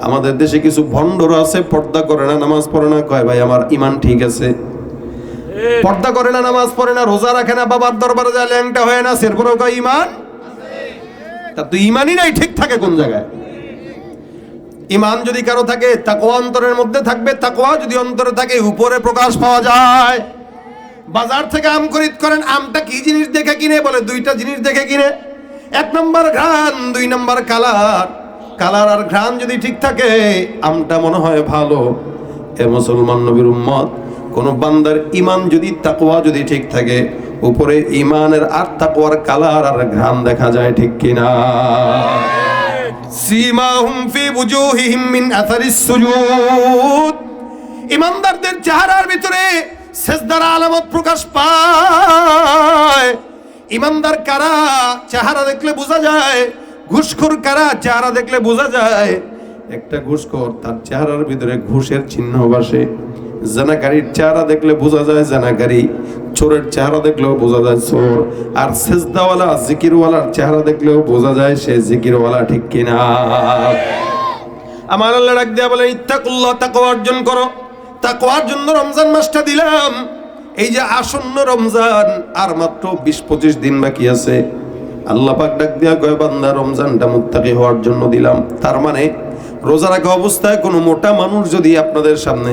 আমাদের দেশে কিছু ভণ্ডরা আছে, পর্দা করে না, নামাজ পড়ে না, কয় ভাই আমার ঈমান ঠিক আছে। পর্দা করে না, নামাজ পড়ে না, রোজা রাখে না, বাবার দরবারে যায় ল্যাংটা হয় না, এরপরেও কয় ঈমান। তা তো ঈমানই নাই, ঠিক থাকে কোন জায়গায়? ঈমান যদি কারো থাকে, তাকওয়া অন্তরের মধ্যে থাকবে। তাকওয়া যদি অন্তরে থাকে, উপরে প্রকাশ পাওয়া যায়। বাজার থেকে আম খরিদ করেন, আমটা কি জিনিস দেখে কিনে? বলে দুইটা জিনিস দেখে কিনে। এক নম্বর ঘ্রাণ, দুই নম্বর কালার। কালার আর ঘ্রাণ যদি ঠিক থাকে, আমটা মনে হয় ভালো। এ মুসলমান নবীর উম্মত, কোন বান্দার ঈমান যদি তাকওয়া যদি ঠিক থাকে, উপরে ঈমানের আর তাকওয়ার কালার আর ঘ্রাণ দেখা যায়, ঠিক কিনা? সীমাহুম ফি বুজুহিহিম মিন আসারিস সুজুদ। ঈমানদারদের চেহারার ভিতরে সিজদার আলামত প্রকাশ পায়। ঈমানদার কারা? চেহারা দেখলে বোঝা যায়। ঘুষখোর কারা? চেহারা দেখলে বোঝা যায়। একটা ঘুষখোর, তার চেহারার ভিতরে ঘুষের চিহ্ন বসে। জানাকারীর চেহারা দেখলে বোঝা যায় জানাকারী, চোরের চেহারা দেখলেও বোঝা যায় চোর। আর সিজদাওয়ালা জিকিরওয়ালার চেহারা দেখলেও বোঝা যায় সে জিকিরওয়ালা, ঠিক কিনা? আমার আল্লাহ ডাক দেয়া বলেন, ইত্তাকুল্লাহ, তাকওয়া অর্জন করো। তাকওয়ার জন্য রমজান মাসটা দিলাম। এই যে আসন্ন রমজান, আর মাত্র 20-25 দিন বাকি আছে। আল্লাহ পাক ডাক দেয়া কয়, বান্দা রমজানটা মুত্তাকি হওয়ার জন্য দিলাম। তার মানে রোজা রাখা অবস্থায় কোনো মোটা মানুষ যদি আপনাদের সামনে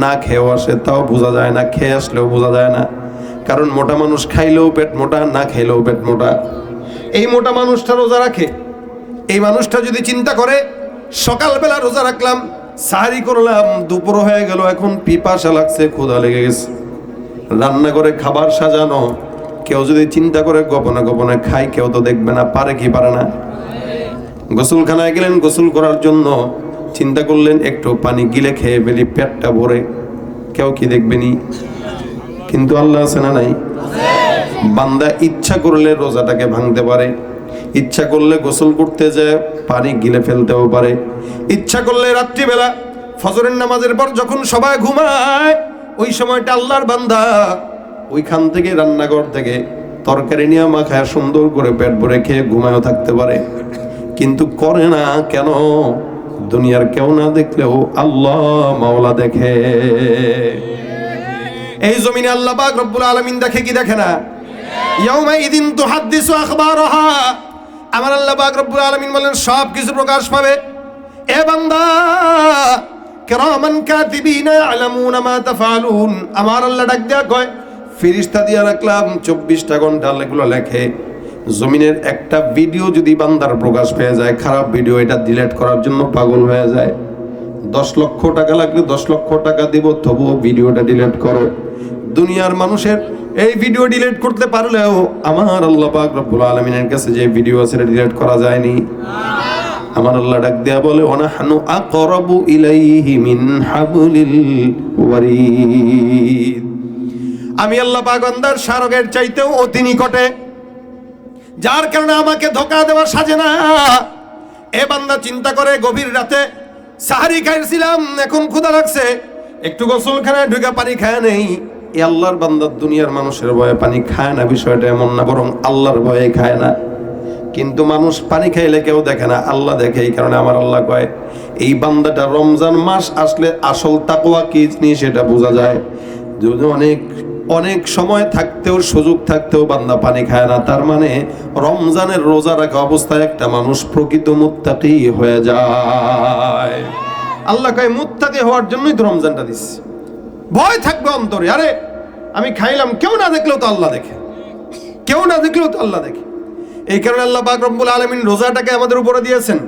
না খেয়েও আসে, তাও বোঝা যায় না, খেয়ে আসলেও বোঝা যায় না। কারণ মোটা মানুষ খাইলেও পেট মোটা, না খাইলেও পেট মোটা। এই মোটা মানুষটা রোজা রাখে। এই মানুষটা যদি চিন্তা করে, সকালবেলা রোজা রাখলাম, সাহারি করলাম, দুপুর হয়ে গেল, এখন পিপাসা লাগছে, ক্ষুধা লেগে গেছে, রান্না করে খাবার সাজানো। কেউ যদি চিন্তা করে গোপনে গোপনে খাই, কেউ তো দেখবে না। পারে কি পারে না? গোসলখানায় গেলেন গোসল করার জন্য, চিন্তা করলেন একটু পানি গিলে খেয়ে ফেলি, পেটটা ভরে, কেউ কি দেখবেনি? কিন্তু আল্লাহ আছে না নাই? বান্দা ইচ্ছা করলে রোজাটাকে ভাঙতে পারে, ইচ্ছা করলে গোসল করতে যায় পানি গিলে ফেলতেও পারে, ইচ্ছা করলে রাত্রিবেলা ফজরের নামাজের পর যখন সবাই ঘুমায়, ওই সময়টা আল্লাহর বান্দা ওইখান থেকে রান্নাঘর থেকে তরকারি নিয়ে মাখায় সুন্দর করে পেট ভরে খেয়ে ঘুমায়ও থাকতে পারে। কিন্তু করে না কেন? দুনিয়ার কেউ না দেখলেও আল্লাহ মাওলা দেখে। এই জমিনে আল্লাহ পাক রব্বুল আলামিন দেখে কি দেখে না? ইয়াউমা ইদিন তুহাদ্দিসু আখবারহা। আমার আল্লাহ পাক রব্বুল আলামিন বলেন সব কিছু প্রকাশ পাবে। এ বান্দা, কিরামান কাতিবিনা ইয়ালামুনা মা তাফআলুন। আমার আল্লাহ ডাক দেয়া কয়, ফেরেশতা দিয়া রাখলাম 24টা ঘন্টা এগুলো লেখে। জমিনের একটা ভিডিও যদি বান্দার প্রকাশ পেয়ে যায়, খারাপ ভিডিও, এটা ডিলিট করার জন্য পাগল হয়ে যায়। 10 লক্ষ টাকা লাগলে 10 লক্ষ টাকা দিব, তবুও ভিডিওটা ডিলিট করো। দুনিয়ার মানুষের এই ভিডিও ডিলিট করতে পারলেও আমার আল্লাহ পাক রব্বুল আলামিনের কাছে যে ভিডিও আছে এটা ডিলিট করা যায়নি। আমার আল্লাহ ডাক দেয়া বলে, ওয়ানাহনু আকরাবু ইলাইহি মিন হাবলিল ওয়ারিদ। আমি আল্লাহ পাক বান্দার শারগের চাইতেও অতি নিকটে, যার কারণে আমাকে ধোঁকা দেওয়া সাজে না। এ বান্দা চিন্তা করে, গভীর রাতে সাহারি খাইছিলাম, এখন ক্ষুধা লাগছে, একটু গোসলখানায় ঢুকে পানি খায় নেই। এ আল্লাহর বান্দা দুনিয়ার মানুষের ভয়ে পানি খায় না, বিষয়টা এমন না, বরং আল্লাহর ভয়ে খায় না। কিন্তু মানুষ পানি খাইলে কেউ দেখে না, আল্লাহ দেখে। এই কারণে আমার আল্লাহ কয়, এই বান্দাটা রমজান মাস আসলে আসল তাকওয়া কি জিনিস সেটা বোঝা যায়। যদি অনেক সময় থাকতেও, সুযোগ থাকতেও বান্দা পানি খায় না, তার মানে রমজানের রোজা রাখা অবস্থায় একটা মানুষ প্রকৃত মুত্তাকি হয়ে যায়। আল্লাহ কয় মুত্তাকি হওয়ার জন্যই তো রমজানটা দিচ্ছে। ভয় থাকবে অন্তরে, আরে আমি খাইলাম, কেউ না দেখলেও তো আল্লাহ দেখে, কেউ না দেখলেও তো আল্লাহ দেখে। এই কারণে আল্লাহ পাক রব্বুল আলামিন রোজাটাকে আমাদের উপরে দিয়েছেন।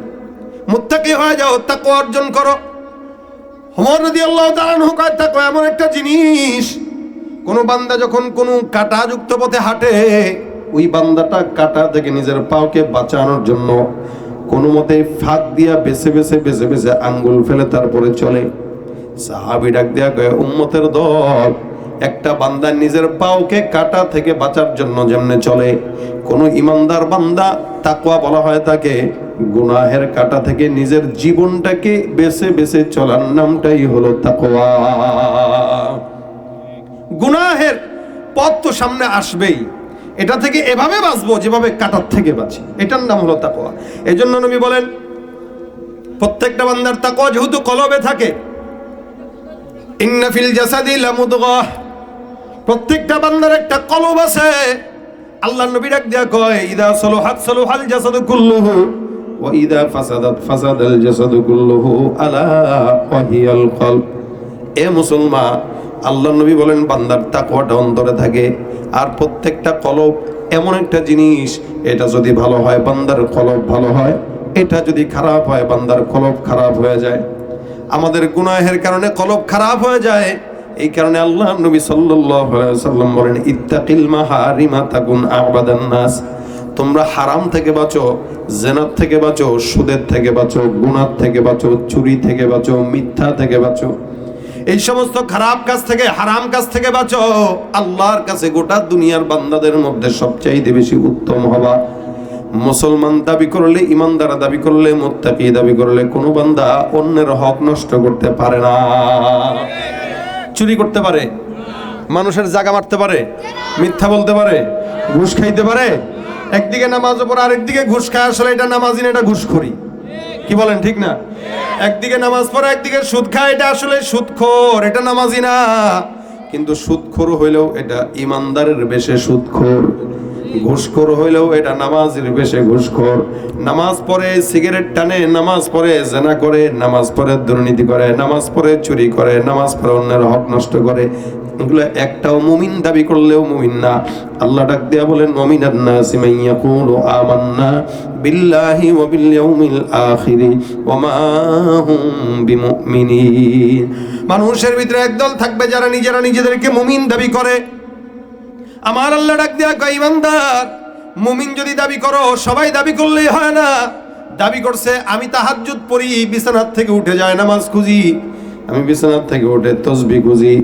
মুত্তাকি হয়ে যাও, তাকওয়া অর্জন করো। ওমর রাদিয়াল্লাহু তাআলা আনহু কয়, তাকওয়া এমন একটা জিনিস, কোন বান্দা যখন কোন কাঁটাযুক্ত পথে হাঁটে, ওই বান্দাটা কাঁটা থেকে নিজের পাওকে বাঁচানোর জন্য কোনো মতে ফাঁক দিয়া বেছে বেছে আঙ্গুল ফেলে তারপরে চলে। সাহাবী ডাক দেয়া কয়, উম্মতের দল, একটা বান্দা নিজের পাওকে কাটা থেকে বাঁচার জন্য যেমনে চলে, কোন ইমানদার বান্দা, তাকওয়া বলা হয় তাকে, গুনাহের কাটা থেকে নিজের জীবনটাকে বেছে বেছে চলার নামটাই হলো তাকওয়া। গুনাহের পথ তো সামনে আসবেই, এটা থেকে এভাবে বাঁচবো যেভাবে কাটার থেকে বাঁচি, এটার নাম হলো তাকওয়া। এই জন্য নবী বলেন, প্রত্যেকটা বান্দার তাকওয়া যেহেতু কলবে থাকে, ইন্না ফিল জাসাদি লামুদগাহ, প্রত্যেকটা বান্দার একটা কলব আছে। আল্লাহর নবী ডাক দিয়া কয়, ইদা সালাহাত সালাহাল জাসাদু কুল্লুহু ওয়া ইদা ফাসাদাত ফাসাদাল জাসাদু কুল্লুহু আলা ওয়া হিয়াল কলব। এ মুসলমান, আল্লাহর নবী বলেন বান্দার তাকওয়াটা অন্তরে থাকে, আর প্রত্যেকটা কলব এমন একটা জিনিস, এটা যদি ভালো হয় বান্দার কলব ভালো হয়, এটা যদি খারাপ হয় বান্দার কলব খারাপ হয়ে যায়। আমাদের গুনাহের কারণে কলব খারাপ হয়ে যায়। এই কারণে আল্লাহ নবী সাল্লাল্লাহু আলাইহি ওয়াসাল্লাম বলেন, ইত্তাকিল মাহারিমা তাকুন আবাদান নাস, তোমরা হারাম থেকে বাঁচো, জিনাত থেকে বাঁচো, সুদের থেকে বাঁচো, গুনাহ থেকে বাঁচো, চুরি থেকে বাঁচো, মিথ্যা থেকে বাঁচো, এই সমস্ত খারাপ কাজ থেকে, হারাম কাজ থেকে বাঁচো। আল্লাহর কাছে গোটা দুনিয়ার বান্দাদের মধ্যে সবচাইতে বেশি উত্তম হবা। মুসলমান দাবি করলে, ইমানদার দাবি করলে, মুত্তাকি দাবি করলে, কোনো বান্দা অন্যের হক নষ্ট করতে পারে না। চুরি করতে পারে, মানুষের জায়গা মারতে পারে, মিথ্যা বলতে পারে, ঘুষ খাইতে পারে। একদিকে নামাজ পড়ে আরেকদিকে ঘুষ খায়, আসলে এটা নামাজি না, এটা ঘুষখোরি। কি বলেন, ঠিক না? একদিকে নামাজ পড়ে একদিকে সুদ খায়, এটা আসলে সুদখোর, এটা নামাজি না। কিন্তু সুদখোর হইলেও এটা ইমানদারের বেশে সুদখোর, ঘুষখোর হইলেও এটা নামাজের বেশে ঘুষখোর। নামাজ পড়ে সিগারেট টানে, নামাজ পড়ে জেনা করে, নামাজ পড়ে দুর্নীতি করে, নামাজ পড়ে চুরি করে, নামাজ পড়ে অন্যের হক নষ্ট করে, এগুলো একটাও মুমিন দাবি করলেও মুমিন না। আল্লাহ ডাক দিয়া বলেন, মুমিনান নাসি মান ইয়াকুলু আমান্না বিল্লাহি ওয়া বিল ইয়াউমিল আখিরি ওয়া মা হুম বিমুমিনিন। মানুষের ভিতরে একদল থাকবে যারা নিজেরা নিজেদেরকে মুমিন দাবি করে। আমার আল্লাহ ডাক দিয়া কয়, ইমানদার মুমিন যদি দাবি করো, সবাই দাবি করলেই হয় না। দাবি করছে আমি তাহাজ্জুদ পড়ি, বিছানার থেকে উঠে যায় নামাজ খুঁজি, আমি বিছানার থেকে উঠে তাসবিহ খুঁজি,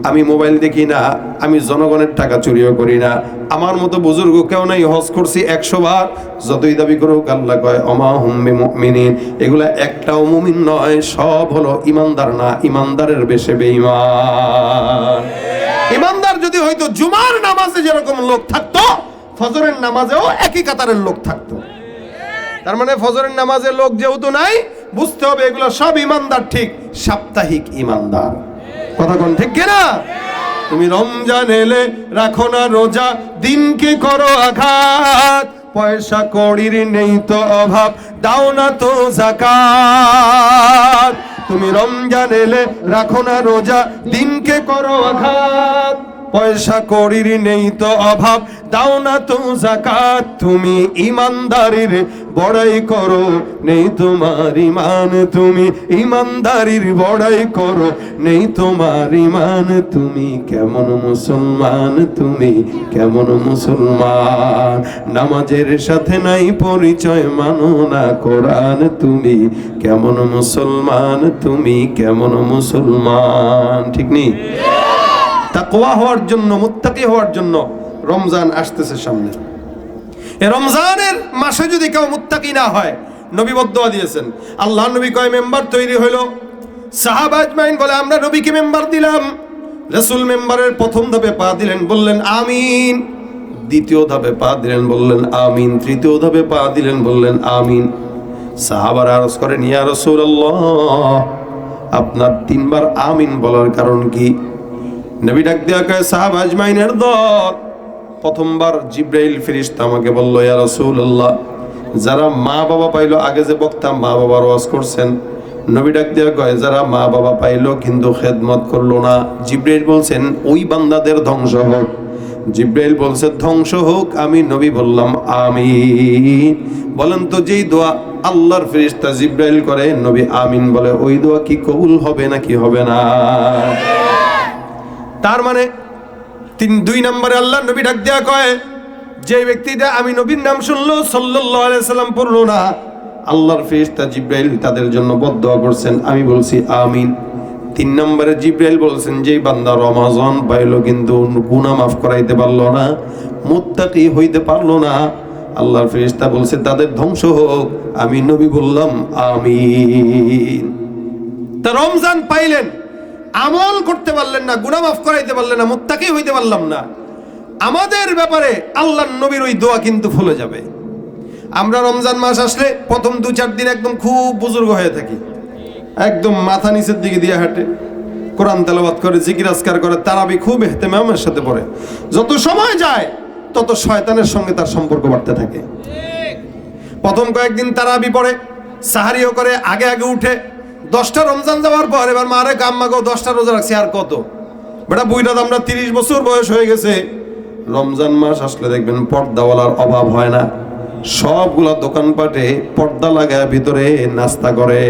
আমি মোবাইল দেখি না, আমি জনগণের টাকা চুরিও করি না, আমার মতো বুজুর্গ কেউ নাই, হজ করছি 100 বার। যতই দাবি করুক, আল্লাহ কয় ওমা হুম বিমুমিনিন, এগুলা একটাও মুমিন নয়, সব হলো ইমানদার না, ইমানদারের বেশে বেঈমান। ইমানদার যদি হয়তো জুমার নামাজে যেরকম লোক থাকতো, ফজরের নামাজেও একই কাতারের লোক থাকতো। তার মানে ফজরের নামাজের লোক যেহেতু নাই, বুঝতে হবে এগুলো সব ইমানদার, ঠিক সাপ্তাহিক ইমানদার। কথা কোন ঠিক কিনা? তুমি রমজান এলে রাখো না রোজা, দিনকে করো আঘাত, পয়সা কড়ির নেই তো অভাব, দাও না তো যাকাত। তুমি রমজান এলে রাখো না রোজা, দিনকে করো আঘাত, পয়সা কড়ির নেই তো অভাব, দাও না তো যাকাত। তুমি ইমানদারির বড়াই করো, নেই তোমার ইমান, তুমি ইমানদারির বড়াই করো, নেই তোমার ইমান। তুমি কেমন মুসলমান, তুমি কেমন মুসলমান, নামাজের সাথে নাই পরিচয়, মানো না কোরআন, তুমি কেমন মুসলমান, তুমি কেমন মুসলমান। ঠিক নেই? তাকওয়া হওয়ার জন্য, মুত্তাকি হওয়ার জন্য রমজান আসতেছে সামনে। এই রমজানের মাসে যদি কেউ মুত্তাকি না হয়, নবী বদদুয়া দিয়েছেন। আল্লাহ নবী কয় মেম্বার তৈরি হইল, সাহাবা আজমাইন বলে আমরা নবীকে মেম্বার দিলাম। রাসূল মেম্বারের প্রথম ধাপে পা দিলেন, বললেন আমিন। দ্বিতীয় ধাপে পা দিলেন, বললেন আমিন। তৃতীয় ধাপে পা দিলেন, বললেন আমিন। সাহাবারা আরজ করেন, ইয়া রাসূলুল্লাহ, আপনার 3 বার আমিন বলার কারণ কি? নবী ডাক দিয়া কয়, সাহাবা আজমাইনের দল, প্রথমবার জিব্রাইল ফেরেশতা আমাকে বলল, ইয়া রাসূলুল্লাহ, যারা মা বাবা পাইলো, আগে যে বক্তা মা বাবার ওয়াজ করছেন, নবী ডাক দিয়া কয় যারা মা বাবা পাইলো কিন্তু খেদমত করলো না, জিব্রাইল বলছেন ওই বান্দাদের ধ্বংস হোক। জিব্রাইল বলছে ধ্বংস হোক। আমি নবী বললাম আমিন। বলেন তো, যেই দোয়া আল্লাহর ফেরেশতা জিব্রাইল করে, নবী আমিন বলে, ওই দোয়া কি কবুল হবে নাকি হবে না? তার মানে 2 নম্বরে আল্লাহ নবী ডাক দেয়া কয়, যে ব্যক্তিটা আমি নবীর নাম শুনলো, সাল্লাল্লাহু আলাইহি সাল্লাম পড়লো না, আল্লাহর ফেরেশতা জিব্রাইল তাদের জন্য বদদোয়া করছেন। আমি বলছি আমিন। 3 নম্বরে জিব্রাইল বলছেন যে বান্দা রমজান পাইলো কিন্তু গুনাহ মাফ করাইতে পারলো না, মুত্তাকি হইতে পারলো না, আল্লাহর ফেরেশতা বলছে তাদের ধ্বংস হোক। আমি নবী বললাম আমিন। তা রমজান পাইলেন, আমল করতে পারলেন না, গুনাহ মাফ করাইতে পারলেন না, মুত্তাকি হইতে পারলাম না, আমাদের ব্যাপারে আল্লাহর নবীর ওই দোয়া কিন্তু ভুলে যাবে। আমরা রমজান মাস আসলে প্রথম 2-4 দিন একদম খুব বুজুর্গ হয়ে থাকি, একদম মাথা নিচের দিকে দিয়ে হাঁটে, কোরআন তেলাওয়াত করে, জিকির আজকার করে, তারাবি খুব ইহতেমামের সাথে পড়ে। যত সময় যায় তত শয়তানের সঙ্গে তার সম্পর্ক বাড়তে থাকে। প্রথম কয়েকদিন তারাবি পড়ে, সাহারিও করে, আগে আগে উঠে, 10টা রমজান যাওয়ার পর এবার মারে গাম্মাকেও 10টা রোজা রাখছে, আর কত বেটা বুইটা, আমরা 30 বছর বয়স হয়ে গেছে। রমজান মাস আসলে দেখবেন পর্দাওয়ালার অভাব হয় না, সবগুলা দোকানপাটে পর্দা লাগায় ভিতরে নাস্তা করে।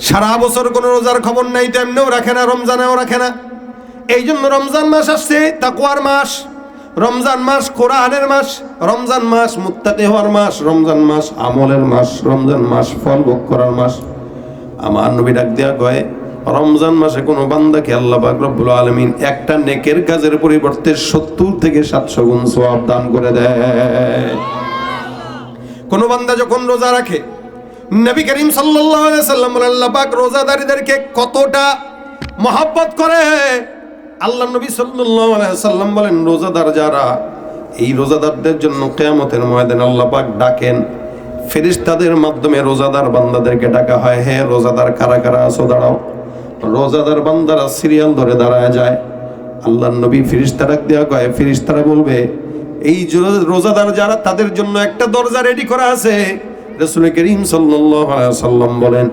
সারা বছর কোনো রোজার খবর নাই, তো এমনিও রাখে না, রমজানেও রাখে না। এই জন্য রমজান মাস আসছে তাকওয়ার মাস, রমজান মাস কোরআনের মাস, রমজান মাস মুত্তাকি হওয়ার মাস, রমজান মাস আমলের মাস, রমজান মাস ফল ভোগ করার মাস। আমার নবী ডাক দেয়া কয়, রমজান মাসে কোনো বান্দাকে আল্লাহ পাক রব্বুল আলামিন একটা নেকের কাজের পরিবর্তে 70 থেকে 700 গুণ সওয়াব দান করে দেয়। কোন বান্দা যখন রোজা রাখে, নবী করিম সাল্লাল্লাহু আলাইহি সাল্লাম বলেন আল্লাহ পাক রোজাদারদেরকে কতটা মহব্বত করে। আল্লাহ নবী সাল্লাল্লাহু আলাইহি সাল্লাম বলেন রোজাদার যারা, এই রোজাদারদের জন্য কিয়ামতের ময়দানে আল্লাহ পাক ডাকেন, ফেরেশতাদের মাধ্যমে রোজাদার বান্দাদেরকে ডাকা হয়, হে রোজাদার কারা কারা আছো দাঁড়াও। রোজাদার বান্দারা সিরিয়াল ধরে দাঁড়ায় যায়। আল্লাহর নবী ফেরেশতা ডাক দেওয়া কয়, ফেরেশতারা বলবে এই রোজাদার যারা তাদের জন্য একটা দরজা রেডি করা আছে। রাসূল করিম সাল্লাল্লাহু আলাইহি সাল্লাম বলেন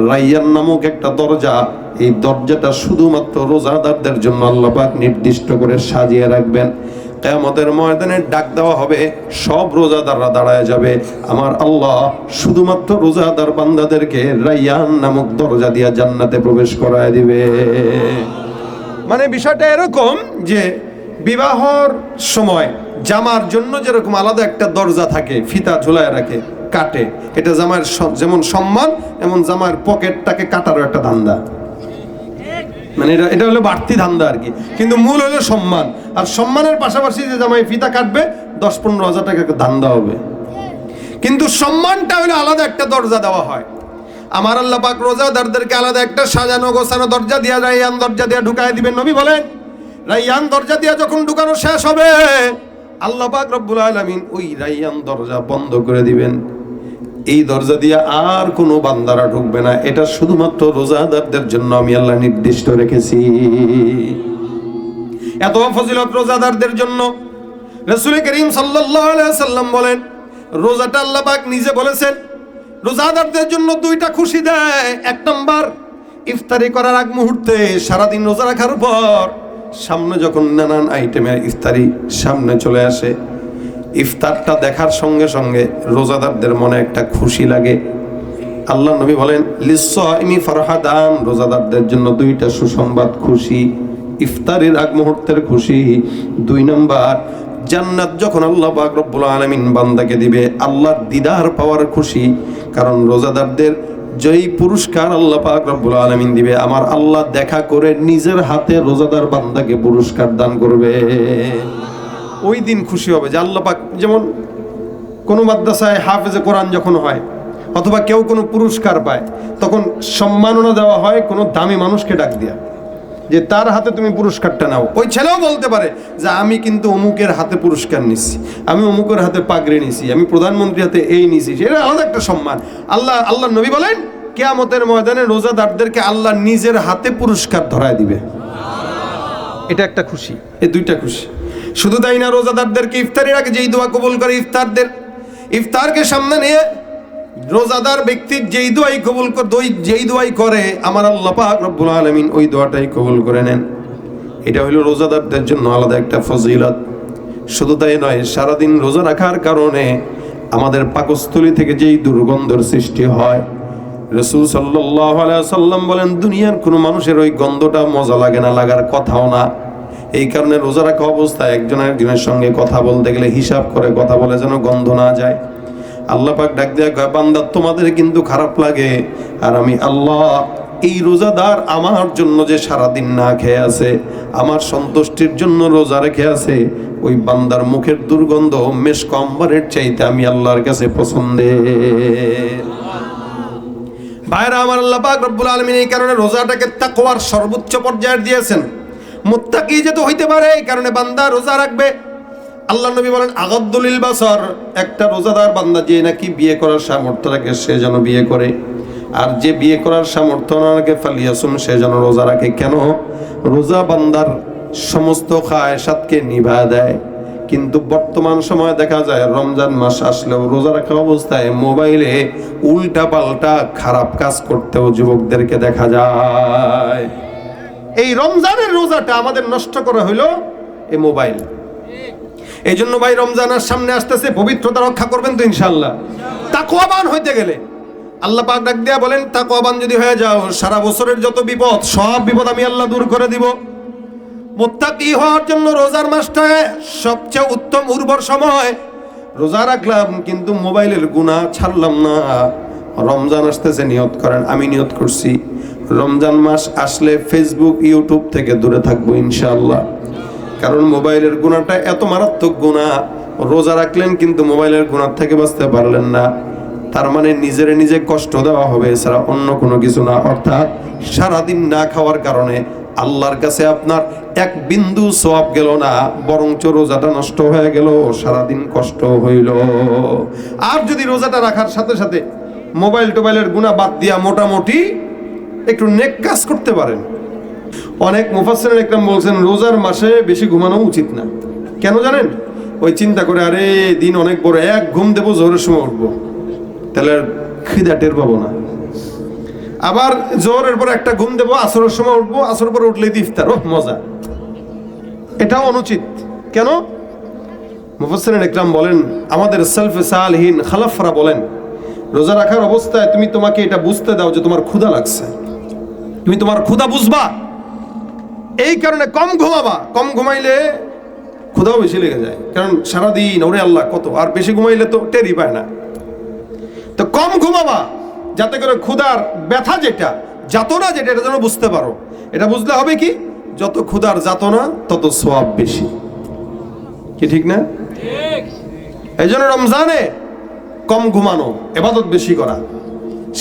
রাইয়ান নামক একটা দরজা, এই দরজাটা শুধুমাত্র রোজাদারদের জন্য আল্লাহ পাক নির্দিষ্ট করে সাজিয়ে রাখবেন। কিয়ামতের ময়দানে ডাক দেওয়া হবে, সব রোজাদাররা দাঁড়ায় যাবে, আমার আল্লাহ শুধুমাত্র রোজাদার বান্দাদেরকে রাইয়ান নামক দরজা দিয়ে জান্নাতে প্রবেশ করায় দিবে। মানে বিষয়টা এরকম যে বিবাহর সময় জামার জন্য যেরকম আলাদা একটা দরজা থাকে, ফিতা ঝুলায় রাখে, কাটে, এটা জামার যেমন সম্মান, এমন জামার পকেটটাকে কাটারও একটা ধান্দা, মানে এটা হলো বাড়তি ধান্দা আর কি, কিন্তু মূল হলো সম্মান। আর সম্মানের পাশাপাশি যে জামাই ফিতা কাটবে 10-15 হাজার টাকা ধান্দা হবে, কিন্তু সম্মানটা হলো আলাদা একটা দরজা দেওয়া হয়। আমার আল্লাহ পাক রোজাদারদেরকে আলাদা একটা সাজানো গোছানো দরজা দিয়া, রাইয়ান দরজা দিয়া ঢুকায় দিবেন। নবী বলেন রাইয়ান দরজা দিয়া যখন ঢুকানো শেষ হবে, আল্লাহ পাক রব্বুল আলামিন ওই রাইয়ান দরজা বন্ধ করে দিবেন। এই দরজা দিয়ে আর কোনো বান্দারা ঢুকবে না, এটা শুধুমাত্র রোজাদারদের জন্য আমি আল্লাহ নির্দিষ্ট রেখেছি। এত ফজিলত রোজাদারদের জন্য। রাসূল করিম সাল্লাল্লাহু আলাইহি সাল্লাম বলেন রোজাটা আল্লাহ পাক নিজে বলেছেন রোজাদারদের জন্য 2টা খুশি দেয়। 1 নাম্বার, ইফতারি করার আগ মুহূর্তে সারাদিন রোজা রাখার পর সামনে যখন নানান আইটেমের ইফতারি সামনে চলে আসে, ইফতারটা দেখার সঙ্গে সঙ্গে রোজাদারদের মনে একটা খুশি লাগে। আল্লাহ নবী বলেন লিসসাইমি ফারহাদান, রোজাদারদের জন্য 2টা সুসংবাদ খুশি, ইফতারের আগ মুহূর্তের খুশি। 2 নাম্বার, জান্নাত যখন আল্লাহ পাক রব্বুল আলামিন বান্দাকে দিবে, আল্লাহর দিদার পাওয়ার খুশি। কারণ রোজাদারদের যেই পুরস্কার আল্লাহ পাক রব্বুল আলামিন দিবে, আমার আল্লাহ দেখা করে নিজের হাতে রোজাদার বান্দাকে পুরস্কার দান করবে। ওই দিন খুশি হবে যে আল্লাহ পাক, যেমন কোনো মাদ্রাসায় হাফেজে কোরআন যখন হয় অথবা কেউ কোনো পুরস্কার পায়, তখন সম্মাননা দেওয়া হয় কোনো দামি মানুষকে ডাক দিয়া যে তার হাতে তুমি পুরস্কারটা নাও। ওই ছেলেও বলতে পারে যে আমি কিন্তু অমুকের হাতে পুরস্কার নিছি, আমি অমুকের হাতে পাগড়ি নিছি, আমি প্রধানমন্ত্রীর হাতে এই নিছি, এটা আলাদা একটা সম্মান। আল্লাহ নবী বলেন কিয়ামতের ময়দানে রোজাদারদেরকে আল্লাহ নিজের হাতে পুরস্কার ধরায় দিবে। এটা একটা খুশি, এই 2টা খুশি। শুধু তাই না, রোজাদারদেরকে ইফতারের আগে যেই দোয়া কবুল করে, ইফতারকে সামনে নিয়ে রোজাদার ব্যক্তি যেই দোয়াই কবুল করে, যেই দোয়াই করে আমার আল্লাহ পাক রব্বুল আলামিন ওই দোয়াটাই কবুল করে নেন। এটা হলো রোজাদারদের জন্য আলাদা একটা ফজিলত। শুধু তাই নয়, সারাদিন রোজা রাখার কারণে আমাদের পাকস্থলী থেকে যেই দুর্গন্ধের সৃষ্টি হয়, রাসূল সাল্লাল্লাহু আলাইহি সাল্লাম বলেন দুনিয়ার কোনো মানুষের ওই গন্ধটা মজা লাগে না, লাগার কথাও না। এই কারণে রোজা রাখা অবস্থায় একজনের সঙ্গে কথা বলতে গেলে হিসাব করে কথা বলে যেন গন্ধ না যায়। আল্লাহ পাক ডাক দিয়া কয়, বান্দা তোমাদের কিন্তু খারাপ লাগে, আর আমি আল্লাহ এই রোজাদার আমার জন্য যে সারাদিন না খেয়ে আছে, আমার সন্তুষ্টির জন্য রোজা রেখে আছে, ওই বান্দার মুখের দুর্গন্ধ মেশক আম্বরের চাইতে আমি আল্লাহর কাছে পছন্দের। ভাইরা আমার, আল্লাহ পাক রব্বুল আলামিন এই কারণে রোজাটাকে তাকওয়ার সর্বোচ্চ পর্যায়ে দিয়েছেন। মুত্তাকি যেতে হইতে পারে এই কারণে বান্দা রোজা রাখবে। আল্লাহ নবী বলেন, আগাদ্দুল বাসর, একটা রোজাদার বান্দা যে নাকি বিয়ে করার সামর্থ্য রাখে সে যেন বিয়ে করে, আর যে বিয়ে করার সামর্থ্য না রাখে ফালিয়াসুম, সে যেন রোজা রাখে। কেন? রোজা বান্দার সমস্ত খায়সাতকে নিভায় দেয়। কিন্তু বর্তমান সময়ে দেখা যায় রমজান মাস আসলেও রোজা রাখা অবস্থায় মোবাইলে উল্টা পাল্টা খারাপ কাজ করতেও যুবকদেরকে দেখা যায়। এই রমজানের রোজাটা আমাদের নষ্ট করা হইলো এই মোবাইল। এই জন্য ভাই, রমজানের সামনে আসতেছে, পবিত্রতা রক্ষা করবেন তো ইনশাআল্লাহ। তাকওয়াবান হইতে গেলে আল্লাহ পাক ডাক দিয়া বলেন, তাকওয়াবান যদি হয়ে যাও, সারা বছরের যত বিপদ সব বিপদ আমি আল্লাহ দূর করে দিব। মুত্তাকি হওয়ার জন্য রোজার মাসটা সবচেয়ে উত্তম উর্বর সময়। রোজা রাখলাম কিন্তু মোবাইলের গুনাহ ছাড়লাম না। রমজান আসতেছে, নিয়ত করেন, আমি নিয়ত করছি রমজান মাস আসলে ফেসবুক ইউটিউব থেকে দূরে থাকবো ইনশাআল্লাহ। কারণ মোবাইলের গুনাহটা এত মারাত্মক গুনাহ। রোজা রাখলেন কিন্তু মোবাইলের গুনাহ থেকে বাঁচতে পারলেন না, তার মানে নিজের নিজে কষ্ট দেওয়া হবে, এছাড়া অন্য কোনো কিছু না। অর্থাৎ সারাদিন না খাওয়ার কারণে আল্লাহর কাছে আপনার এক বিন্দু সওয়াব গেল না, বরঞ্চ রোজাটা নষ্ট হয়ে গেল, সারাদিন কষ্ট হইল। আর যদি রোজাটা রাখার সাথে সাথে মোবাইল টোবাইলের গুনাহ বাদ দিয়া মোটামুটি একটু নেক কাজ করতে পারেন। অনেক মুফাসসিরিন ইকরাম বলছেন রোজার মাসে বেশি ঘুমানো উচিত না। কেন জানেন? ওই চিন্তা করে, আরে দিন অনেক বড়, এক ঘুম দেবো জোহরের সময় উঠবো, তাহলে খিদা টের পাবো না। আবার জোহরের পর একটা ঘুম দেবো, আসরের সময় উঠবো, আসরের পর উঠলেই ইফতার, ও মজা। এটাও অনুচিত। কেন? মুফাসসিরিন ইকরাম বলেন, আমাদের সালফে সালেহিন খালাফরা বলেন, রোজা রাখার অবস্থায় তুমি তোমাকে এটা বুঝতে দাও যে তোমার ক্ষুধা লাগছে, তুমি তোমার ক্ষুধা বুঝবা। এই কারণে কম ঘুমাবা। কম ঘুমাইলে ক্ষুধাও বেশি লেগে যায়, কারণ সারাদিন ওরে আল্লাহ কত, আর বেশি ঘুমাইলে তো টেরই পায় না। তো কম ঘুমাবা, যাতে করে ক্ষুধার ব্যথা যেটা, যাতনা যেটা, এটা যেন বুঝতে পারো। এটা বুঝলে হবে কি, যত ক্ষুধার যাতনা তত সওয়াব বেশি। কি ঠিক না? এই জন্য রমজানে কম ঘুমানো, ইবাদত বেশি করা,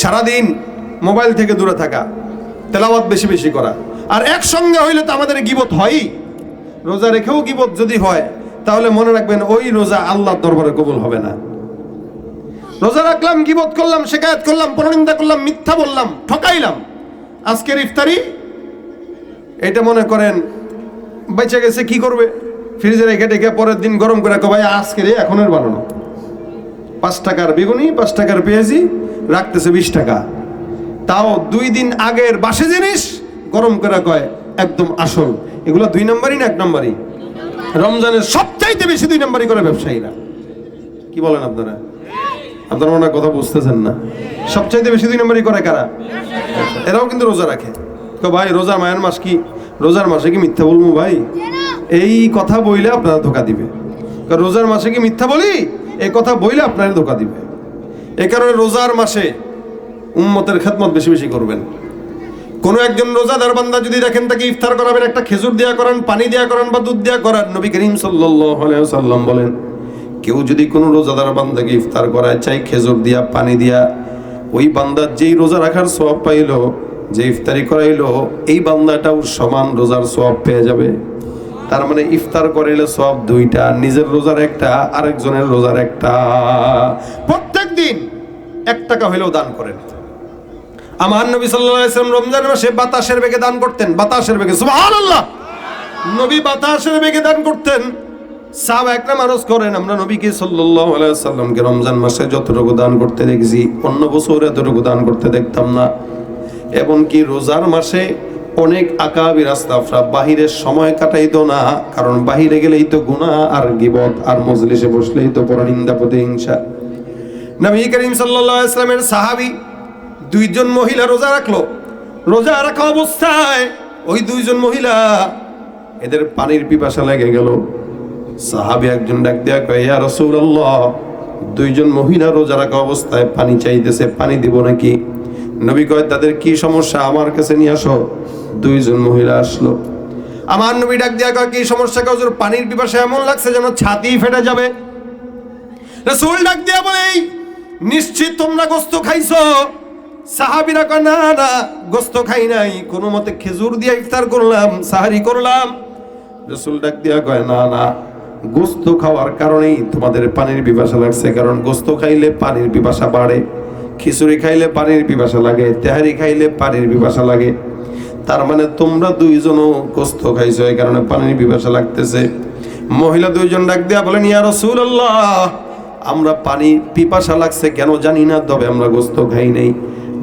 সারাদিন মোবাইল থেকে দূরে থাকা, তেলাওয়াত বেশি বেশি করা। আর একসঙ্গে হইলে তো আমাদের গীবত হয়ই। রোজা রেখেও গীবত যদি হয়, তাহলে মনে রাখবেন ওই রোজা আল্লাহর দরবারে কবুল হবে না। রোজা রাখলাম, গীবত করলাম, শিকায়াত করলাম, পরনিন্দা করলাম, মিথ্যা বললাম, ঠকাইলাম। আজকের ইফতারি এটা মনে করেন বেঁচে গেছে, কি করবে? ফ্রিজে রেখে রেখে পরের দিন গরম করে ভাই আজকের এখনের বানানো। 5 টাকার বেগুনি, 5 টাকার পেঁয়াজি রাখতেছে 20 টাকা। তাও 2 দিন আগের বাসি জিনিস গরম করে কয় একদম আসল। এগুলো 2 নম্বরই না 1 নম্বরই? রমজানের সবচাইতে বেশি 2 নম্বরই করে ব্যবসায়ীরা। কি বলেন আপনারা? আপনারা মনে কথা বুঝতেছেন না। সবচাইতে বেশি 2 নম্বরই করে কারা? এরাও কিন্তু রোজা রাখে। ভাই রোজা মায়ের মাস, কি রোজার মাসে কি মিথ্যা বলবো ভাই? এই কথা বইলে আপনারা ধোকা দিবে। রোজার মাসে কি মিথ্যা বলি, এই কথা বইলে আপনারা ধোকা দিবে। এই কারণে রোজার মাসে উম্মতের খেদমত বেশি বেশি করবেন। কোনো একজন রোজাদার বান্দা যদি দেখেন তাকে ইফতার করাবেন, একটা খেজুর দেয়া করান, পানি দেয়া করান বা দুধ দেয়া করান। নবী করিম সাল্লাল্লাহু আলাইহি ওয়াসাল্লাম বলেন, কেউ যদি কোনো রোজাদার বান্দাকে ইফতার করায়, চাই খেজুর দিয়া, পানি দিয়া, ওই বান্দা যেই রোজা রাখার সওয়াব পাইলো, যে ইফতারি করাইলো, এই বান্দাটাও সমান রোজার সওয়াব পেয়ে যাবে। তার মানে ইফতার করাইলে সওয়াব 2টা, নিজের রোজার একটা, আরেকজনের রোজার একটা। প্রত্যেক দিন 1 টাকা হইলেও দান করেন। আমার নবী সাল্লাল্লাহু আলাইহি ওয়াসাল্লাম রমজান মাসে বাতাসের বেগে দান করতেন। বাতাসের বেগে, সুবহানাল্লাহ। নবী বাতাসের বেগে দান করতেন। সাহাবা একরাম আরজ করেন, আমরা নবীকে সাল্লাল্লাহু আলাইহি ওয়াসাল্লামকে রমজান মাসে যতটুকু দান করতে দেখছি, অন্য বছর এতটুকু দান করতে দেখতাম না। এমনকি রোজার মাসে অনেক আকাবির আসলাফরা বাহিরের সময় কাটাইতো না, কারণ বাহিরে গেলেই তো গুনাহ আর গীবত, আর মজলিসে বসলেই তো পরনিন্দা প্রতিহিংসা। নবী করিম সাল্লাল্লাহু আলাইহি ওয়াসাল্লামের সাহাবী 2 জন মহিলা রোজা রাখলো। রোজা রাখা অবস্থায় ওই 2 জন মহিলা, এদের পানির পিপাসা লেগে গেল। সাহাবী একজন ডাক দিয়া কয়, ইয়া রাসূলুল্লাহ, দুইজন মহিলা রোজা রাখা অবস্থায় পানি চাইতেছে, পানি দিব নাকি? নবী কয় তাদের কি সমস্যা, আমার কাছে নিয়ে আসো। দুইজন মহিলা আসলো। আমার নবী ডাক দিয়া কয় কি সমস্যা? হুজুর পানির পিপাসা এমন লাগছে যেন ছাতি ফেটে যাবে। রাসূল ডাক দিয়া বলে নিশ্চিত তোমরা গোশত খাইছো? সাহাবীরা কয় না না, গোশত খাই নাই, কোনো মতে খেজুর দিয়ে ইফতার করলাম, সাহারি করলাম। রাসূল ডাক দিয়া কয় না না, গোশত খাওয়ার কারণেই তোমাদের পানির পিপাসা লাগছে, কারণ গোশত খাইলে পানির পিপাসা বাড়ে, খিচুড়ি খাইলে পানির পিপাসা লাগে, তেহারি খাইলে পানির পিপাসা লাগে। তার মানে তোমরা দুইজনও গোশত খাইছো, এই কারণে পানির পিপাসা লাগতেছে। মহিলা দুইজন ডাক দিয়া বলেন ইয়া রাসূলুল্লাহ, আমরা পানি পিপাসা লাগছে কেন জানি না, তবে আমরা গোশত খাই নাই।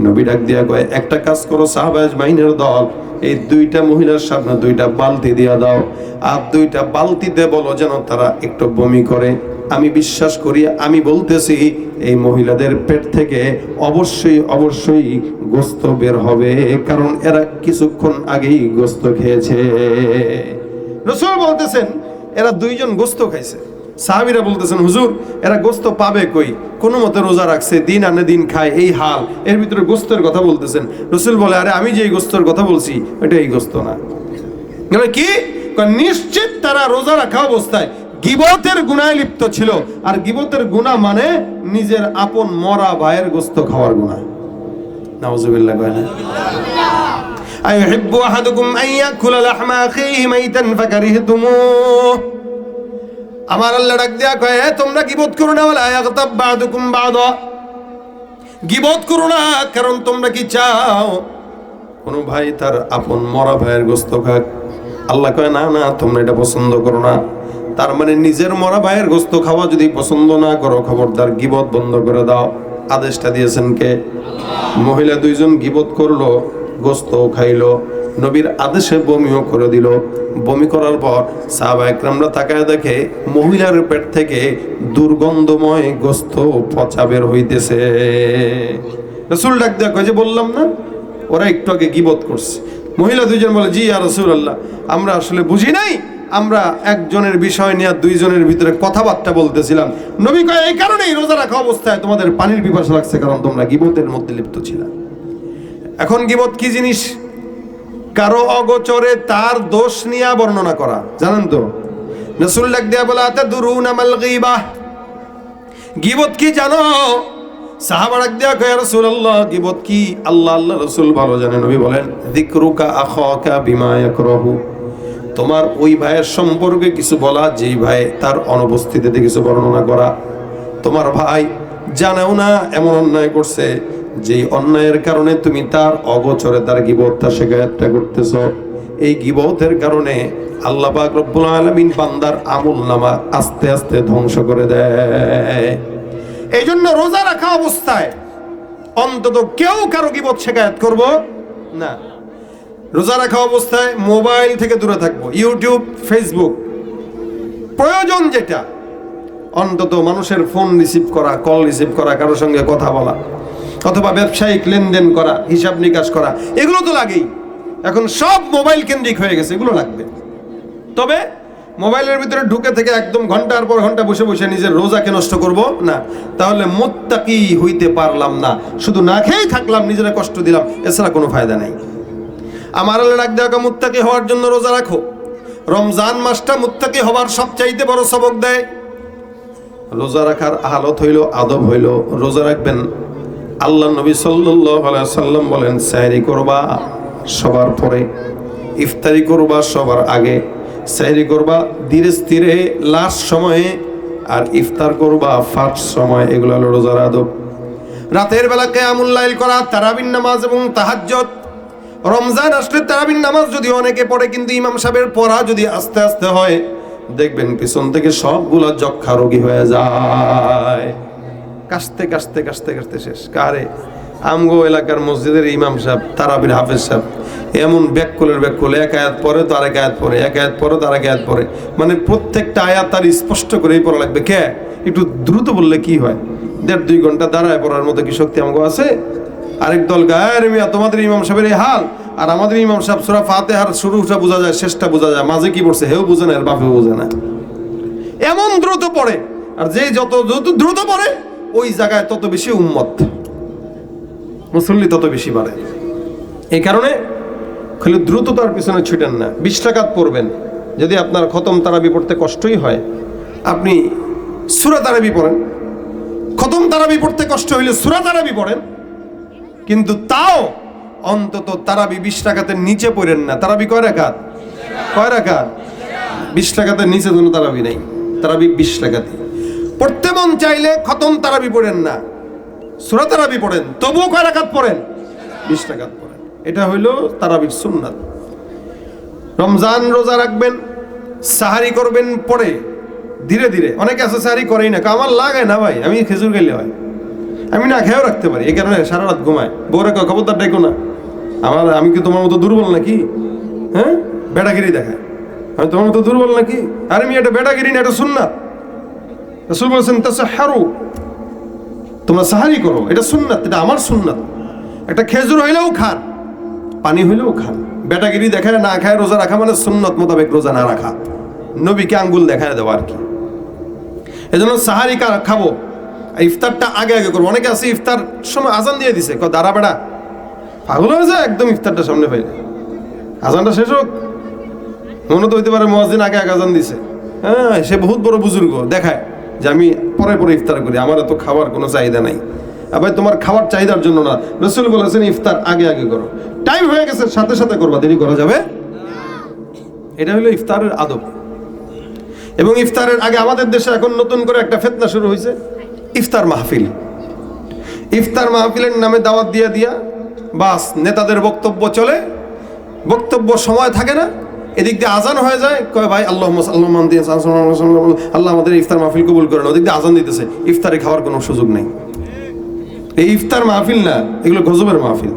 নবী ডাক দিয়া কয় একটা কাজ করো সাহাবা আজমাইনের দল, এই দুইটা মহিলার সামনে দুইটা বালতি দিয়া দাও, আর দুইটা বালতিতে বলো যেন তারা একটু বমি করে। আমি বিশ্বাস করি, আমি বলতেছি এই মহিলাদের পেট থেকে অবশ্যই অবশ্যই গোশত বের হবে, কারণ এরা কিছুক্ষণ আগেই গোশত খেয়েছে। রাসূল বলতেছেন এরা দুইজন গোশত খাইছে। সাহাবীরা বলতেছেন হুজুর এরা গোশত পাবে কই, কোনো মতে রোজা রাখছে, দিন আনে দিন খায়, এই হাল, এর ভিতরে গোশতের কথা বলতেছেন। রাসূল বলে আরে আমি যে এই গোশতের কথা বলছি এটা এই গোশত না। কি নিশ্চিত তারা রোজা রাখা অবস্থায় গীবতের গুনায় লিপ্ত ছিল, আর গীবতের গুনাহ মানে নিজের আপন মরা ভাইয়ের গোশত খাওয়ার গুনাহ। নাউযুবিল্লাহ। আইয়ুহিব্বু আহাদুকুম আন ইয়াকুলা লাহমা আখিহি মাইতান ফাকারিহতুমুহ। আমার আল্লাহ ডাক দিয়া কয় তোমরা গীবত করো না, ওয়ালা ইয়াগতাব বা'দুকুম বা'দা, গীবত করো না, কারণ তোমরা কি চাও কোন ভাই তার আপন মরা ভাইয়ের গোশত খাক? আল্লাহ কয় না না, তোমরা এটা পছন্দ করো না। তার মানে নিজের মরা ভাইয়ের গোশত খাওয়া যদি পছন্দ না করো, খবরদার গীবত বন্ধ করে দাও। আদেশটা দিয়েছেন কে? মহিলা দুইজন গীবত করলো, গোশত খাইলো, নবীর আদেশে বমিও করে দিল। বমি করার পর সাহাবা একরামরা তাকায় দেখে মহিলার পেট থেকে দুর্গন্ধময় গোশত পচা বের হইতেছে। রাসূল ডাক দেয়া কয় যে বললাম না ওরা একটু আগে গীবত করছে। মহিলা দুইজন বলে জি ইয়া রাসূলুল্লাহ, আমরা আসলে বুঝি নাই, আমরা একজনের বিষয় নিয়ে দুইজনের ভিতরে কথাবার্তা বলতেছিলাম। নবী কয় এই কারণেই রোজা রাখা অবস্থায় তোমাদের পানির পিপাসা লাগছে, কারণ তোমরা গীবতের মধ্যে লিপ্ত ছিলে। এখন গীবত কি জিনিস? কারো অগোচরে তার দোষ নিয়ে বর্ণনা করা, জানেন তো? রাসূল ডাক দিয়া বলে আতাদুরুনা মাল গীবাহ, গীবত কি জানো? সাহাবা ডাক দিয়া কয় রাসূলুল্লাহ গীবত কি? আল্লাহ রাসূল ভালো জানেন। নবী বলেন যিকরুকা আখাকা বিমা ইয়াকরাহু, তোমার ওই ভাইয়ের সম্পর্কে কিছু বলা যেই ভাই তার অনুপস্থিতিতে কিছু বর্ণনা করা। তোমার ভাই জানেও না এমন অন্যায় করছে, যেই অন্যায়ের কারণে তুমি তার অগোচরে তার গীবতটা শিকায়তটা করতেছ। এই গীবতের কারণে আল্লাহ পাক রব্বুল আলামিন বান্দার আমলনামা আস্তে আস্তে ধ্বংস করে দেয়। এই জন্য রোজা রাখা অবস্থায় অন্তত কেউ কারো গীবত শিকায়ত করব না। রোজা রাখা অবস্থায় মোবাইল থেকে দূরে থাকবো, ইউটিউব, ফেসবুক, প্রয়োজন যেটা অন্তত মানুষের ফোন রিসিভ করা, কল রিসিভ করা, কারোর সঙ্গে কথা বলা, অথবা ব্যবসায়িক লেনদেন করা, হিসাব নিকাশ করা, এগুলো তো লাগেই। এখন সব মোবাইল কেন্দ্রিক হয়ে গেছে, এগুলো লাগবে। তবে মোবাইলের ভিতরে ঢুকে থেকে একদম ঘন্টার পর ঘন্টা বসে বসে নিজের রোজাকে নষ্ট করব না, তাহলে মুত্তাকি হইতে পারলাম না, শুধু না খেয়েই থাকলাম, নিজেরা কষ্ট দিলাম, এছাড়া কোনো ফায়দা নাই। আমার আল্লাহ ডাক দেওয়া মুত্তাকি হওয়ার জন্য রোজা রাখো। রমজান মাসটা মুত্তাকি হওয়ার সবচাইতে বড় সবক দেয়। রোজা রাখার হালত হইল, আদব হইল, রোজা রাখবেন। আল্লাহ নবী সাল্লাল্লাহু আলাইহি সাল্লাম বলেন সাহরি করবা সবার পরে, ইফতারি করবা সবার আগে, সাহরি করবা ধীরে স্থিরে লাস্ট সময়ে, আর ইফতার করবা ফার্স্ট সময়। এগুলো হলো রোজার আদব। রাতের বেলা কিয়ামুল লাইল করা, তারাবির নামাজ এবং তাহাজ্জুদ। রমজান আসলে তারাবির নামাজ যদি অনেকে পড়ে, কিন্তু ইমাম সাহেবের পড়া যদি আস্তে আস্তে হয়, দেখবেন পিছন থেকে সবগুলা যক্ষা রোগী হয়ে যায়। কাশতে কাশতে কাশতে কাশতে শেষ। কারে? আমগো এলাকার মসজিদের ইমাম সাহেব, তারাবির হাফেজ সাহেব, এমন ব্যাককুলের ব্যাককুল, এক আয়াত পরে তো আরেক আয়াত পরে, এক আয়াত পরে তো আরেক আয়াত পরে, মানে প্রত্যেকটা আয়াত তার স্পষ্ট করেই পড়া লাগবে। কে? একটু দ্রুত বললে কি হয়, 1.5-2 ঘন্টা দাঁড়ায় পড়ার মতো কি শক্তি আমগো আছে? আরেক দল গায়ের মিয়া তোমাদের ইমাম সাহেবের এই হাল, আর আমাদের ইমাম সাহেব সূরা ফাতিহার শুরুটা বোঝা যায়, শেষটা বোঝা যায়, মাঝে কি পড়ছে হেও বোঝে না, এর বাপেও বোঝে না, এমন দ্রুত পড়ে। আর যে যত যত দ্রুত পড়ে ওই জায়গায় তত বেশি উম্মত, মুসল্লি তত বেশি বাড়ে। এই কারণে খালি দ্রুততার পিছনে ছুটেন না। 20 রাকাত পড়বেন, যদি আপনার খতম তারাবি পড়তে কষ্টই হয় আপনি সূরা তারাবি পড়েন। খতম তারাবি পড়তে কষ্ট হইলে সূরা তারাবি পড়েন, কিন্তু তাও অন্তত তারাবি 20 রাকাতের নিচে পড়েন না। তারাবি কয় রাকাত? 20 রাকাতের নিচে কোনো তারাবি নাই, তারাবি 20 রাকাতই। পড়তে মন চাইলে খতম তারাবি পড়েন না, সূরা তারাবি পড়েন, তবুও কয় রাকাত পড়েন? 20 রাকাত পড়েন। এটা হইলো তারাবির সুন্নাত। রমজান রোজা রাখবেন, সাহারি করবেন পরে ধীরে ধীরে। অনেকে আছে সাহারি করেই না, আমার লাগায় না ভাই, আমি খেজুর খেলে হয়, আমি না খেয়েও রাখতে পারি, এই কারণে সারা রাত ঘুমায়। বউরে খবরদার ডাইকো না, আমি কি তোমার মতো দুর্বল নাকি? হ্যাঁ, বেটাগিরি দেখায়, আমি তোমার মতো দুর্বল নাকি? আরে আমি এটা বেটাগিরি না, এটা সুন্নাত। রাসূল বলেছেন তাসাহহারু, তোমরা সাহারি করো, এটা সুন্নাত, এটা আমার সুন্নাত। একটা খেজুর হইলেও খান, পানি হইলেও খান। বেটাগিরি দেখায় না খায় রোজা রাখা মানে সুন্নত মোতাবেক রোজা না রাখা, নবীকে আঙ্গুল দেখায় দেওয়া আর কি। এজন্য সাহারি খাবো, ইফতারটা আগে আগে করবো। অনেকে আছে ইফতার সময় আজান দিয়ে দিছে, দাঁড়া বেড়া, পাগল হয়ে যায় একদম ইফতারটা সামনে পাইলে। আজানটা শেষ হোক, মনে তো হইতে পারে মুয়াজ্জিন আগে আগে আজান দিছে। হ্যাঁ, সে বহুত বড় বুজুর্গ, দেখায় যে আমি পরে পরে ইফতার করি, আমার এত খাবার কোনো চাহিদা নাই। আবার তোমার খাবার চাহিদার জন্য না, রাসূল বলেছেন ইফতার আগে আগে করো। টাইম হয়ে গেছে সাথে সাথে করবা, দেরি করা যাবে। এটা হলো ইফতারের আদব। এবং ইফতারের আগে আমাদের দেশে এখন নতুন করে একটা ফিতনা শুরু হয়েছে, ইফতার মাহফিল। ইফতার মাহফিলের নামে দাওয়াত দিয়া দিয়া বাস নেতাদের বক্তব্য চলে, বক্তব্য সময় থাকে না, এদিক দিয়ে আজান হয়ে যায়, কয় ভাই আল্লাহ আমাদের ইফতার মাহফিল কবুল করেন, ওদিক দিয়ে আজান দিতেছে, ইফতারে খাওয়ার কোনো সুযোগ নেই। এই ইফতার মাহফিল না, এগুলো গজবের মাহফিল।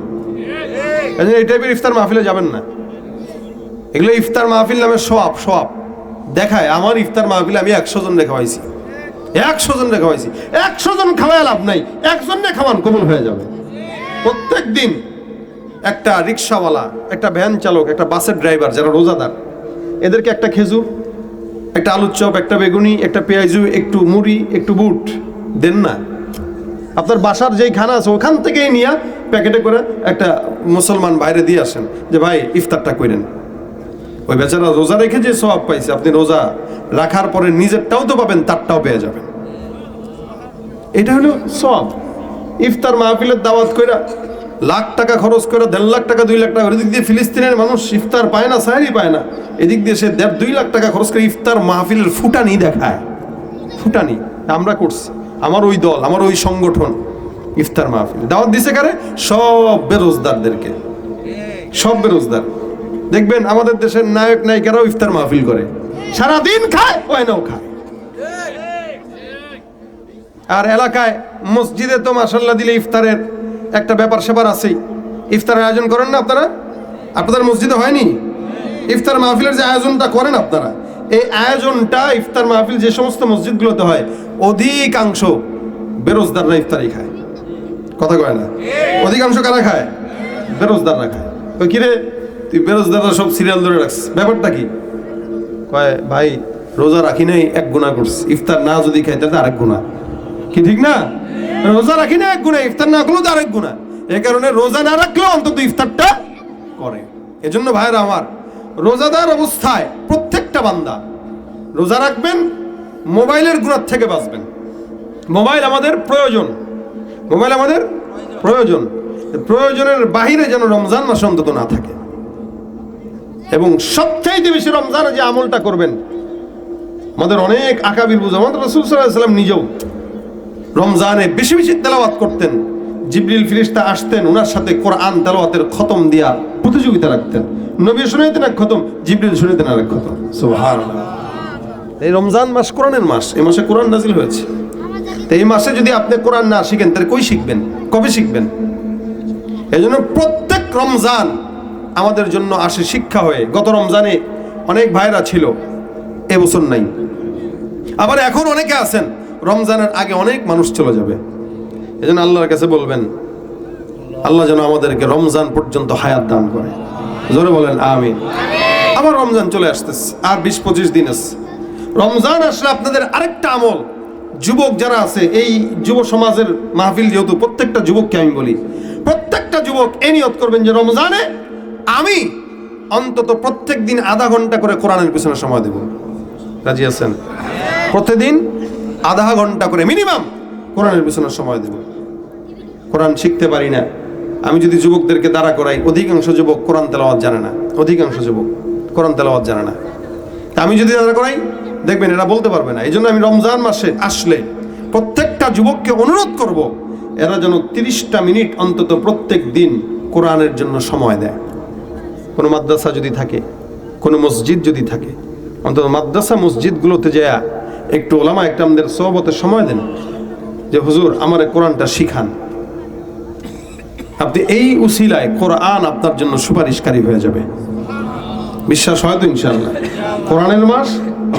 এই টাইপের ইফতার মাহফিলে যাবেন না। এগুলো ইফতার মাহফিল নামে সোয়াব দেখায়। আমার ইফতার মাহফিলে আমি 100 জন খাওয়াইছি, 100 জন খাওয়াইছি। 100 জন খাওয়ায় লাভ নাই, একজনে খাওয়ান কবুল হয়ে যাবে। প্রত্যেক দিন একটা রিক্সাওয়ালা, একটা ভ্যান চালক, একটা বাসের ড্রাইভার যারা রোজাদার, এদেরকে একটা খেজুর, একটা আলুর চপ, একটা বেগুনি, একটা পেঁয়াজু, একটু মুড়ি, একটু বুট দেন না। আপনার বাসার যেই খানা আছে ওখান থেকেই নিয়ে প্যাকেটে করে একটা মুসলমান বাইরে দিয়ে আসেন, যে ভাই ইফতারটা করেন। ওই বেচারা রোজা রেখে যে সওয়াব পাইছে, আপনি রোজা রাখার পরে নিজেরটাও তো পাবেন, তারটাও পেয়ে যাবেন। এটা হলো সওয়াব। ইফতার মাহফিলের দাওয়াত কইরা লাখ টাকা খরচ করে, 1.5 লাখ টাকা 2 লাখ টাকা, ওদিক দিয়ে ফিলিস্তিনের মানুষ ইফতার পায় না, সাহারি পায় না, এদিক দিয়ে সে 1.5-2 লাখ টাকা খরচ করে ইফতার মাহফিলের ফুটানি দেখায়। ফুটানি আমরা করছি, আমার ওই দল, আমার ওই সংগঠন ইফতার মাহফিল দাওয়াত দিছে কারে? সব বেরোজদারদেরকে, সব বেরোজদার। দেখবেন আমাদের দেশের নায়ক নায়িকারাও ইফতার মাহফিল করে, সারাদিন খায়, ওয়াইনাও খায়। আর এলাকায় মসজিদে তো মাশাআল্লাহ দিলে ইফতারের একটা ব্যাপার সেবার আছেই। ইফতারের আয়োজন করেন না আপনারা? আপনাদের মসজিদে হয়নি? ইফতার মাহফিলের যে আয়োজনটা করেন আপনারা, এই আয়োজনটা ইফতার মাহফিল যে সমস্ত মসজিদগুলোতে হয়, অধিকাংশ বেরোজদাররা ইফতারি খায়। কথা কয় না? অধিকাংশ কারা খায়? বেরোজদাররা খায়। তো কিরে তুই বেরোজদাররা সব সিরিয়াল ধরে রাখছিস, ব্যাপারটা কি? কয় ভাই রোজা রাখি নাই, 1 গুনাহ করছি, ইফতার না যদি খাই তাহলে আরেক গুনাহ। কি ঠিক না? রোজা রাখি না 1 গুনাহ, ইফতার না করলেও তো আরেক গুনাহ। এই কারণে রোজা না রাখলেও অন্তত ইফতারটা করে। এজন্য ভাইরা আমার, রোজাদার অবস্থায় প্রত্যেকটা বান্দা রোজা রাখবেন, মোবাইলের গুনাহ থেকে বাঁচবেন। মোবাইল আমাদের প্রয়োজন, মোবাইল আমাদের প্রয়োজন, প্রয়োজনের বাহিরে যেন রমজান মাসে অন্তত না থাকে। এবং সবচাইতে বেশি রমজানে যে আমলটা করবেন, আমাদের অনেক আকাবির বুঝ, আমাদের রাসূল সাল্লাল্লাহু আলাইহি ওয়াসাল্লাম নিজেও রমজানে বেশি বেশি তেলাওয়াত করতেন। জিবরিল ফেরেশতা আসতেন, ওনার সাথে কোরআন তেলাওয়াতের খতম দিয়া প্রতিযোগিতা রাখতেন। নবী শুনাইতেন এক খতম, জিবরিল শুনাইতেন আরেক খতম। সুবহানাল্লাহ। এই রমজান মাস কোরআনের মাস, এই মাসে কোরআন নাজিল হয়েছে। তো এই মাসে যদি আপনি কোরআন না শিখেন তাহলে কই শিখবেন, কবে শিখবেন? এজন্য প্রত্যেক রমজান আমাদের জন্য আসে শিক্ষা হয়ে। গত রমজানে অনেক ভাইরা ছিল, এবছর নাই। আবার এখন অনেকে আছেন, রমজানের আগে অনেক মানুষ চলে যাবে। এজন্য আল্লাহর কাছে বলবেন, আল্লাহ যেন আমাদেরকে রমজান পর্যন্ত হায়াত দান করে। জোরে বলেন আমিন। আবার রমজান চলে আসতেছে, আর 20-25 দিন আছে। রমজান আসলে আপনাদের আরেকটা আমল যুবক যারা আছে, এই যুব সমাজের মাহফিল যেহেতু, প্রত্যেকটা যুবককে আমি বলি, প্রত্যেকটা যুবক এই নিয়ত করবেন যে রমজানে আমি অন্তত প্রত্যেক দিন আধা ঘন্টা করে কোরআনের পিছনে সময় দেব। রাজি আছেন? প্রতিদিন আধা ঘন্টা করে মিনিমাম কোরআনের পিছনে সময় দেব। কোরআন শিখতে পারি না, আমি যদি যুবকদেরকে দাঁড়া করাই, অধিকাংশ যুবক কোরআন তেলাওয়াত জানে না, অধিকাংশ যুবক কোরআন তেলাওয়াত জানে না। তা আমি যদি দাঁড়া করাই, দেখবেন এরা বলতে পারবে না। এই জন্য আমি রমজান মাসে আসলে প্রত্যেকটা যুবককে অনুরোধ করব, এরা যেন 30টা মিনিট অন্তত প্রত্যেক দিন কোরআনের জন্য সময় দেয়। কোনো মাদ্রাসা যদি থাকে, কোনো মসজিদ যদি থাকে, অন্তত মাদ্রাসা মসজিদগুলোতে যায় একটু ওলামা একরামদের সোহবতে সময় দেন, যে হুজুর আমার কোরআনটা শিখান। আপনি এই উসিলায় কোরআন আপনার জন্য সুপারিশকারী হয়ে যাবে। বিশ্বাস হয় তো? ইনশাআল্লাহ। কোরআনের মাস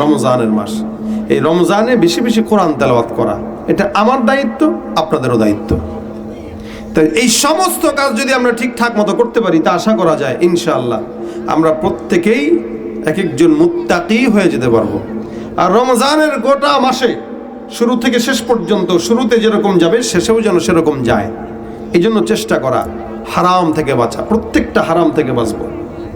রমজানের মাস, এই রমজানে বেশি বেশি কোরআন তেলাওয়াত করা, এটা আমার দায়িত্ব, আপনাদেরও দায়িত্ব। তাই এই সমস্ত কাজ যদি আমরা ঠিকঠাক মতো করতে পারি, তা আশা করা যায় ইনশাআল্লাহ আমরা প্রত্যেকেই এক একজন মুত্তাকি হয়ে যেতে পারবো। আর রমজানের গোটা মাসে শুরু থেকে শেষ পর্যন্ত, শুরুতে যেরকম যাবে শেষেও যেন সেরকম যায়, এই জন্য চেষ্টা করা। হারাম থেকে বাঁচা, প্রত্যেকটা হারাম থেকে বাঁচবো,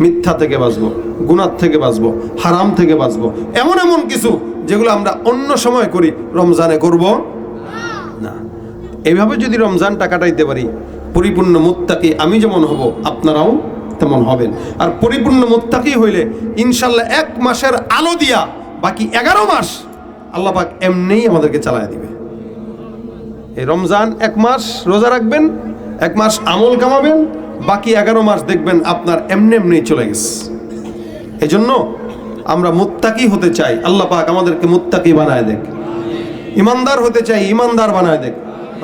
মিথ্যা থেকে বাঁচবো, গুনাহ থেকে বাঁচবো, হারাম থেকে বাঁচবো। এমন এমন কিছু যেগুলো আমরা অন্য সময় করি, রমজানে করব না। এইভাবে যদি রমজানটা কাটাইতে পারি, পরিপূর্ণ মুত্তাকি আমি যেমন হব, আপনারাও তেমন হবেন। আর পরিপূর্ণ মুত্তাকি হইলে ইনশাল্লাহ 1 মাসের আলো দিয়া বাকি 11 মাস আল্লাহ পাক এমনিই আমাদেরকে চালায় দিবে। এই রমজান 1 মাস রোজা রাখবেন, 1 মাস আমল কামাবেন, বাকি 11 মাস দেখবেন আপনার এমনি এমনি চলে গেছে। এই জন্য আমরা মুত্তাকি হতে চাই, আল্লাহ পাক আমাদেরকে মুত্তাকি বানায় দেখ। ইমানদার হতে চাই, ইমানদার বানায় দেখ।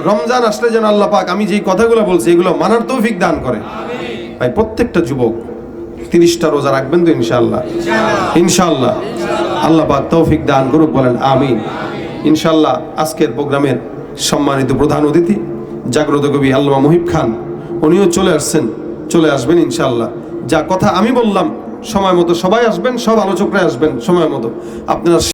রমজান আসলে যেন আল্লাহ পাক আমি যেই কথাগুলো বলছি এগুলো মানার তৌফিক দান করে। ভাই প্রত্যেকটা যুবক 30টা রোজা রাখবেন তো ইনশাআল্লাহ? ইনশাআল্লাহ আল্লাহ পাক তৌফিক দান করুক, বলেন আমিন। ইনশাআল্লাহ আজকের প্রোগ্রামের সম্মানিত প্রধান অতিথি জাগ্রত কবি আল্লামা মুহিব খান, উনিও চলে আসবেন ইনশাআল্লাহ। যা কথা আমি বললাম সময় মতো সবাই আসবেন, সব আলোচকরা আসবেন সময় মতো। আপনারা